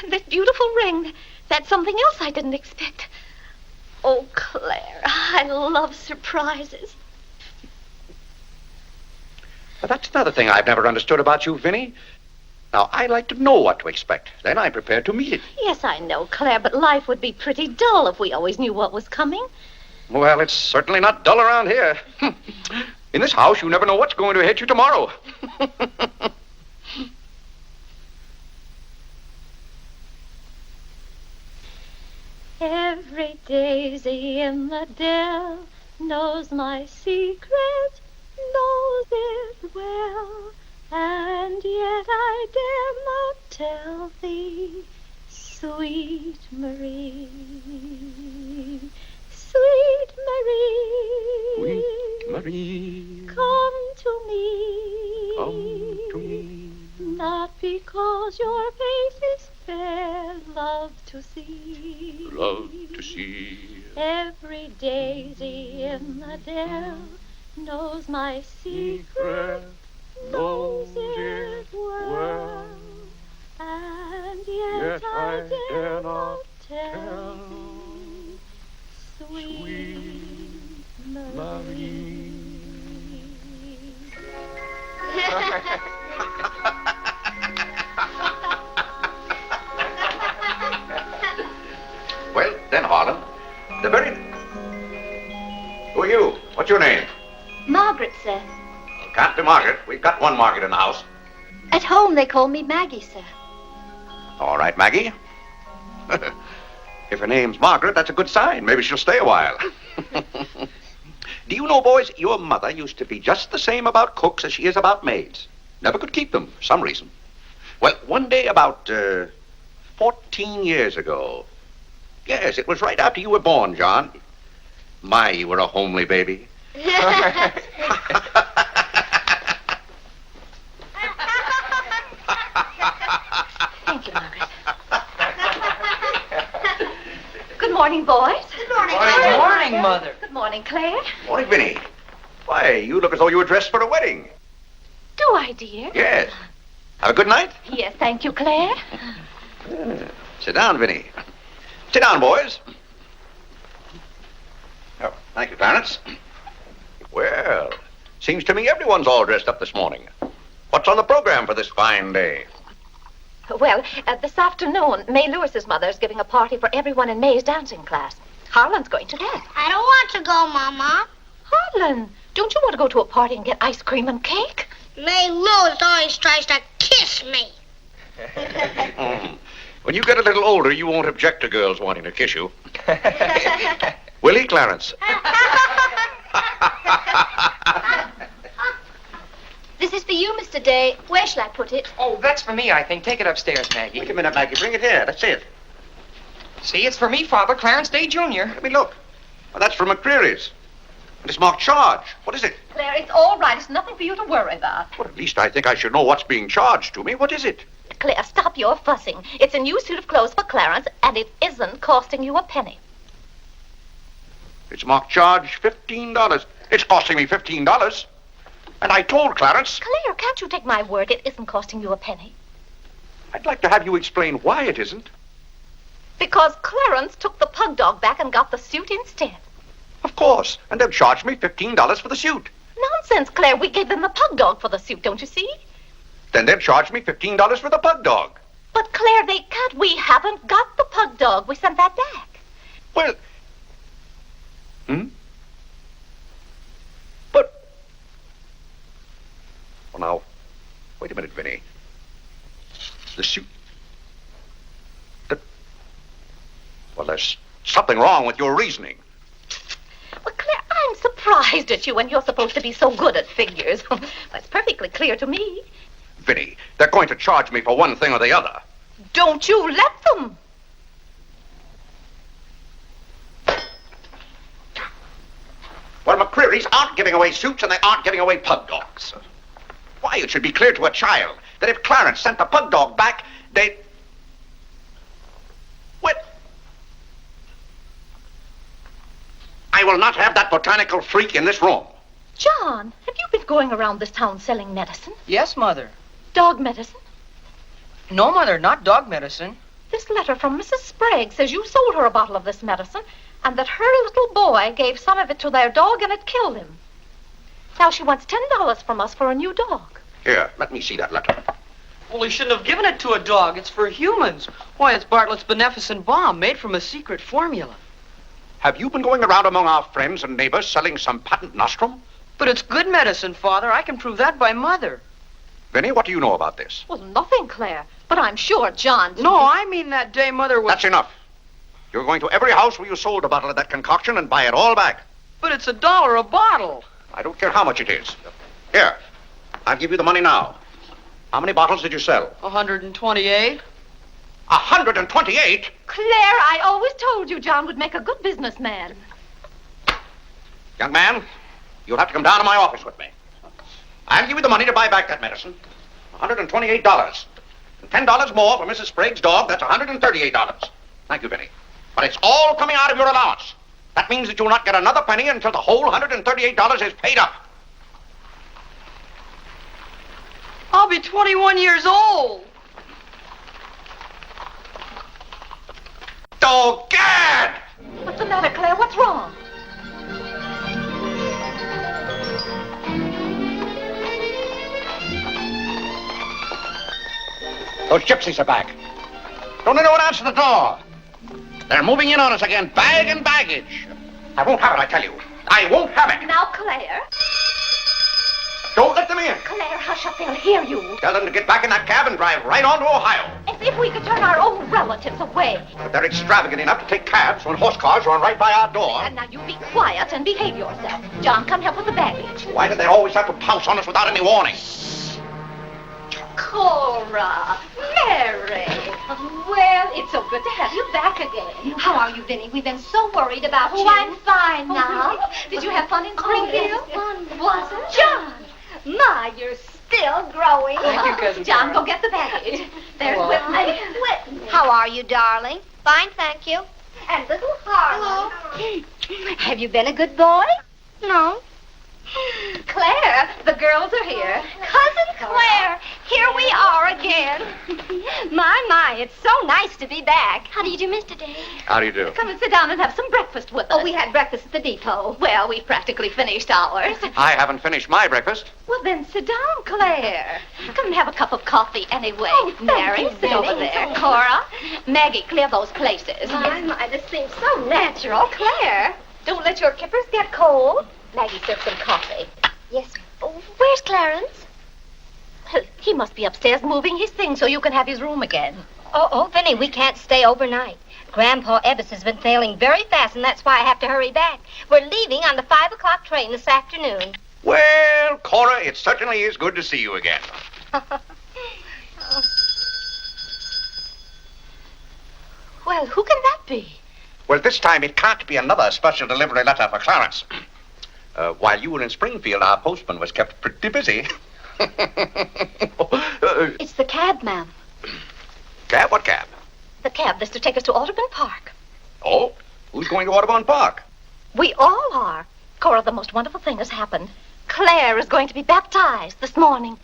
S11: And that beautiful ring, that's something else I didn't expect. Oh, Claire, I love surprises.
S4: But that's another thing I've never understood about you, Vinnie. Now, I like to know what to expect. Then I'm prepared to meet it.
S5: Yes, I know, Claire, but life would be pretty dull if we always knew what was coming.
S4: Well, it's certainly not dull around here. In this house, you never know what's going to hit you tomorrow.
S5: Every daisy in the dell knows my secret, knows it well, and yet I dare not tell thee, sweet Marie, sweet Marie,
S4: Sweet Marie,
S5: come to me, not because your face is fair, love to see.
S4: Love to see.
S5: Every daisy in the dell knows my secret, knows it well, and yet I dare not tell, sweet Marie.
S4: Well, then, Harlan, the very... Who are you? What's your name?
S10: Margaret, sir.
S4: Can't be Margaret. We've got one Margaret in the house.
S10: At home, they call me Maggie, sir.
S4: All right, Maggie. If her name's Margaret, that's a good sign. Maybe she'll stay a while. Do you know, boys, your mother used to be just the same about cooks as she is about maids. Never could keep them, for some reason. Well, one day about 14 years ago... Yes, it was right after you were born, John. My, you were a homely baby.
S5: Thank you, Margaret. Good morning, boys.
S2: Good morning,
S16: Good morning, Mother.
S5: Good morning, Claire.
S4: Morning, Vinnie. Why, you look as though you were dressed for a wedding.
S5: Do I, dear?
S4: Yes. Have a good night?
S5: Yes, thank you, Claire.
S4: Sit down, Vinnie. Sit down, boys. Oh, thank you, Clarence. Well, seems to me everyone's all dressed up this morning. What's on the program for this fine day?
S5: Well, this afternoon, May Lewis's mother is giving a party for everyone in May's dancing class. Harlan's going to that.
S8: I don't want to go, Mama.
S5: Harlan, don't you want to go to a party and get ice cream and cake?
S8: May Lewis always tries to kiss me.
S4: When you get a little older, you won't object to girls wanting to kiss you. Will he, Clarence?
S10: This is for you, Mr. Day. Where shall I put it?
S3: Oh, that's for me, I think. Take it upstairs, Maggie.
S4: Wait a minute, Maggie. Bring it here. That's it.
S3: See, it's for me, Father, Clarence Day, Jr.
S4: Let me look. Well, that's from McCreary's. And it's marked charge. What is it?
S5: Claire, it's all right. It's nothing for you to worry about.
S4: Well, at least I think I should know what's being charged to me. What is it?
S5: Claire, stop your fussing. It's a new suit of clothes for Clarence, and it isn't costing you a penny.
S4: It's marked charge $15. It's costing me $15. And I told Clarence...
S5: Claire, can't you take my word? It isn't costing you a penny.
S4: I'd like to have you explain why it isn't.
S5: Because Clarence took the pug dog back and got the suit instead.
S4: Of course. And they've charged me $15 for the suit.
S5: Nonsense, Claire. We gave them the pug dog for the suit, don't you see?
S4: Then they've charged me $15 for the pug dog.
S5: But, Claire, they can't. We haven't got the pug dog. We sent that back.
S4: Well... But... Well, now, wait a minute, Vinnie. The suit...
S1: Well, there's something wrong with your reasoning.
S11: Well, Claire, I'm surprised at you when you're supposed to be so good at figures. That's perfectly clear to me.
S1: Vinny, they're going to charge me for one thing or the other.
S11: Don't you let them.
S1: Well, McCreary's aren't giving away suits and they aren't giving away pug dogs. Why, it should be clear to a child that if Clarence sent the pug dog back, they'd... What? I will not have that botanical freak in this room.
S11: John, have you been going around this town selling medicine?
S16: Yes, Mother.
S11: Dog medicine?
S16: No, Mother, not dog medicine.
S11: This letter from Mrs. Sprague says you sold her a bottle of this medicine and that her little boy gave some of it to their dog and it killed him. Now she wants $10 from us for a new dog.
S1: Here, let me see that letter.
S16: Well, he shouldn't have given it to a dog. It's for humans. Why, it's Bartlett's beneficent balm made from a secret formula.
S1: Have you been going around among our friends and neighbors selling some patent nostrum?
S16: But it's good medicine, Father. I can prove that by Mother.
S1: Vinny, what do you know about this?
S11: Well, nothing, Claire. But I'm sure John didn't...
S16: No, I mean that day Mother was...
S1: That's enough. You're going to every house where you sold a bottle of that concoction and buy it all back.
S16: But it's $1 a bottle.
S1: I don't care how much it is. Here, I'll give you the money now. How many bottles did you sell?
S16: 128.
S1: 128?
S11: Claire, I always told you John would make a good businessman.
S1: Young man, you'll have to come down to my office with me. I'll give you the money to buy back that medicine. $128. And $10 more for Mrs. Sprague's dog. That's $138. Thank you, Vinny. But it's all coming out of your allowance. That means that you'll not get another penny until the whole $138 is paid up.
S16: I'll be 21 years old.
S1: Dog-gad!
S11: What's the matter, Claire? What's wrong?
S1: Those gypsies are back. Don't anyone answer the door. They're moving in on us again, bag and baggage. I won't have it, I tell you. I won't have it.
S11: Now, Claire.
S1: Don't let them in.
S11: Claire, hush up. They'll hear you.
S1: Tell them to get back in that cab and drive right on to Ohio.
S11: As if we could turn our own relatives away.
S1: But they're extravagant enough to take cabs when horse cars run right by our door.
S11: And now you be quiet and behave yourself. John, come help with the baggage.
S1: Why do they always have to pounce on us without any warning?
S10: Cora, Mary. Well, it's so good to have you back again. How are you, Vinny? We've been so worried about you.
S5: Oh, I'm fine now.
S10: Did you have fun in
S5: Oh,
S10: Springfield?
S5: yes, fun, was it?
S10: John! My, you're still growing.
S16: Thank you, Cousin
S10: John,
S16: Cora.
S10: go get the baggage. There's
S16: Hello.
S10: Whitney.
S8: How are you, darling? Fine, thank you.
S10: And little Harlow. Have you been a good boy?
S8: No.
S10: Claire, the girls are here. Cousin Claire, here we are again. My, it's so nice to be back.
S6: How do you do, Mr. Day?
S1: How do you do?
S11: Come and sit down and have some breakfast with us.
S10: Oh, we had breakfast at the depot.
S11: Well, we've practically finished ours.
S1: I haven't finished my breakfast.
S11: Well, then sit down, Claire. Come and have a cup of coffee anyway.
S10: Oh, thank
S11: Mary,
S10: you,
S11: sit over
S10: Vinny.
S11: there. Cora, Maggie, clear those places.
S10: My, this seems so natural. Claire, don't let your kippers get cold. Maggie, serve some coffee.
S6: Yes, sir. Oh, where's Clarence?
S11: Well, he must be upstairs moving his things so you can have his room again.
S10: Oh, Vinny, we can't stay overnight. Grandpa Ebbs has been sailing very fast, and that's why I have to hurry back. We're leaving on the 5 o'clock train this afternoon.
S1: Well, Cora, it certainly is good to see you again.
S11: Well, who can that be?
S1: Well, this time it can't be another special delivery letter for Clarence. While you were in Springfield, our postman was kept pretty busy.
S10: It's the cab, ma'am.
S1: Cab? What cab?
S11: The cab that's to take us to Audubon Park.
S1: Oh, who's going to Audubon Park?
S11: We all are. Cora, the most wonderful thing has happened. Claire is going to be baptized this morning.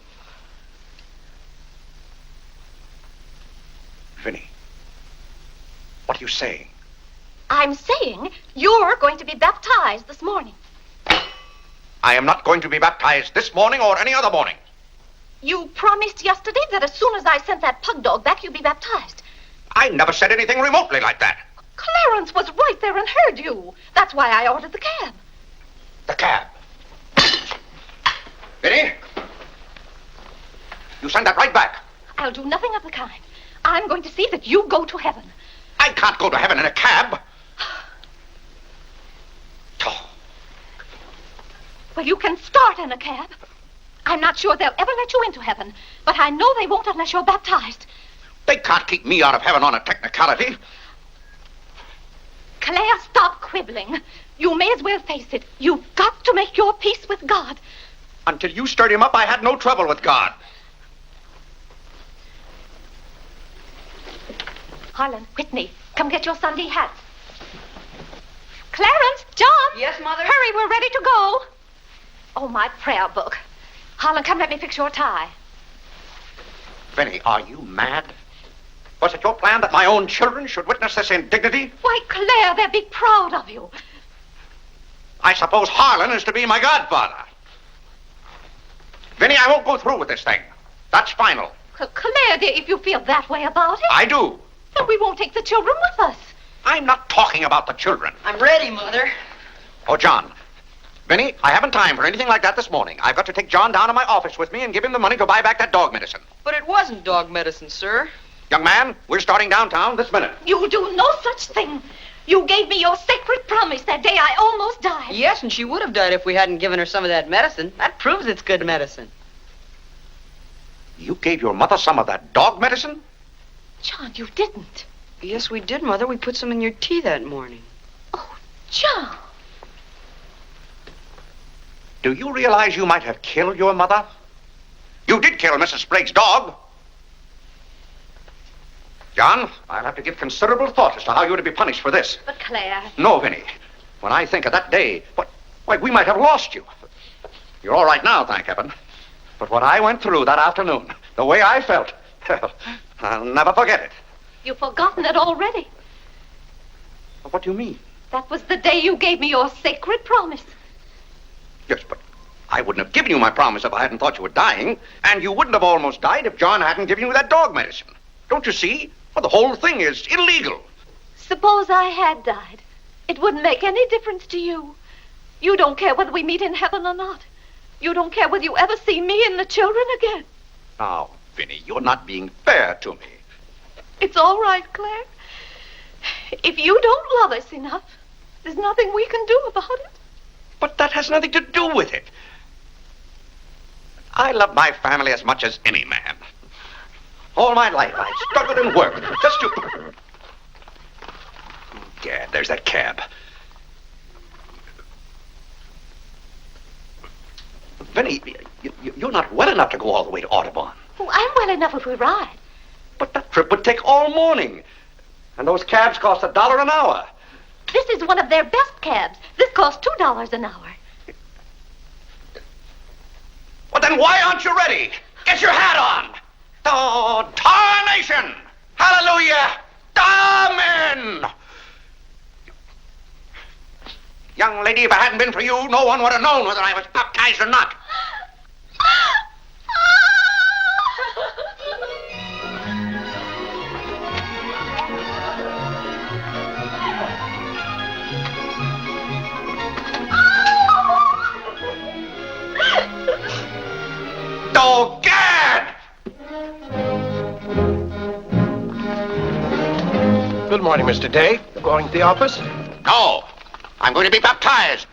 S1: Vinny, what are you saying?
S11: I'm saying you're going to be baptized this morning.
S1: I am not going to be baptized this morning or any other morning.
S11: You promised yesterday that as soon as I sent that pug dog back, you'd be baptized.
S1: I never said anything remotely like that.
S11: Clarence was right there and heard you. That's why I ordered the cab.
S1: The cab. Vinny, you send that right back.
S11: I'll do nothing of the kind. I'm going to see that you go to heaven.
S1: I can't go to heaven in a cab.
S11: Well, you can start in a cab. I'm not sure they'll ever let you into heaven, but I know they won't unless you're baptized.
S1: They can't keep me out of heaven on a technicality.
S11: Claire, stop quibbling. You may as well face it. You've got to make your peace with God.
S1: Until you stirred him up, I had no trouble with God.
S11: Harlan, Whitney, come get your Sunday hats. Clarence, John.
S16: Yes, Mother?
S11: Hurry, we're ready to go. Oh, my prayer book. Harlan, come let me fix your tie.
S1: Vinny, are you mad? Was it your plan that my own children should witness this indignity?
S11: Why, Claire, they'll be proud of you.
S1: I suppose Harlan is to be my godfather. Vinny, I won't go through with this thing. That's final.
S11: Claire, dear, if you feel that way about it.
S1: I do.
S11: Then we won't take the children with us.
S1: I'm not talking about the children.
S16: I'm ready, Mother.
S1: Oh, John. Vinny, I haven't time for anything like that this morning. I've got to take John down to my office with me and give him the money to buy back that dog medicine.
S16: But it wasn't dog medicine, sir.
S1: Young man, we're starting downtown this minute.
S11: You'll do no such thing. You gave me your sacred promise that day I almost died.
S16: Yes, and she would have died if we hadn't given her some of that medicine. That proves it's good medicine.
S1: You gave your mother some of that dog medicine?
S11: John, you didn't.
S16: Yes, we did, Mother. We put some in your tea that morning.
S11: Oh, John.
S1: Do you realize you might have killed your mother? You did kill Mrs. Sprague's dog. John, I'll have to give considerable thought as to how you're to be punished for this.
S11: But Claire...
S1: No, Vinny. When I think of that day, why, we might have lost you. You're all right now, thank heaven. But what I went through that afternoon, the way I felt, I'll never forget it.
S11: You've forgotten it already.
S1: What do you mean?
S11: That was the day you gave me your sacred promise.
S1: Yes, but I wouldn't have given you my promise if I hadn't thought you were dying, and you wouldn't have almost died if John hadn't given you that dog medicine. Don't you see? Well, the whole thing is illegal.
S11: Suppose I had died. It wouldn't make any difference to you. You don't care whether we meet in heaven or not. You don't care whether you ever see me and the children again.
S1: Now, Vinny, you're not being fair to me.
S11: It's all right, Claire. If you don't love us enough, there's nothing we can do about it.
S1: But that has nothing to do with it. I love my family as much as any man. All my life, I've struggled and worked just to... Yeah, there's that cab. Vinny, you're not well enough to go all the way to Audubon.
S11: Oh, I'm well enough if we ride.
S1: But that trip would take all morning. And those cabs cost $1 an hour.
S11: This is one of their best cabs. This costs $2 an hour.
S1: Well, then why aren't you ready? Get your hat on. Oh, tarnation! Hallelujah! Amen! Young lady, if it hadn't been for you, no one would have known whether I was baptized or not. Oh, Gad!
S9: Good morning, Mr. Day. Going to the office?
S1: No, I'm going to be baptized.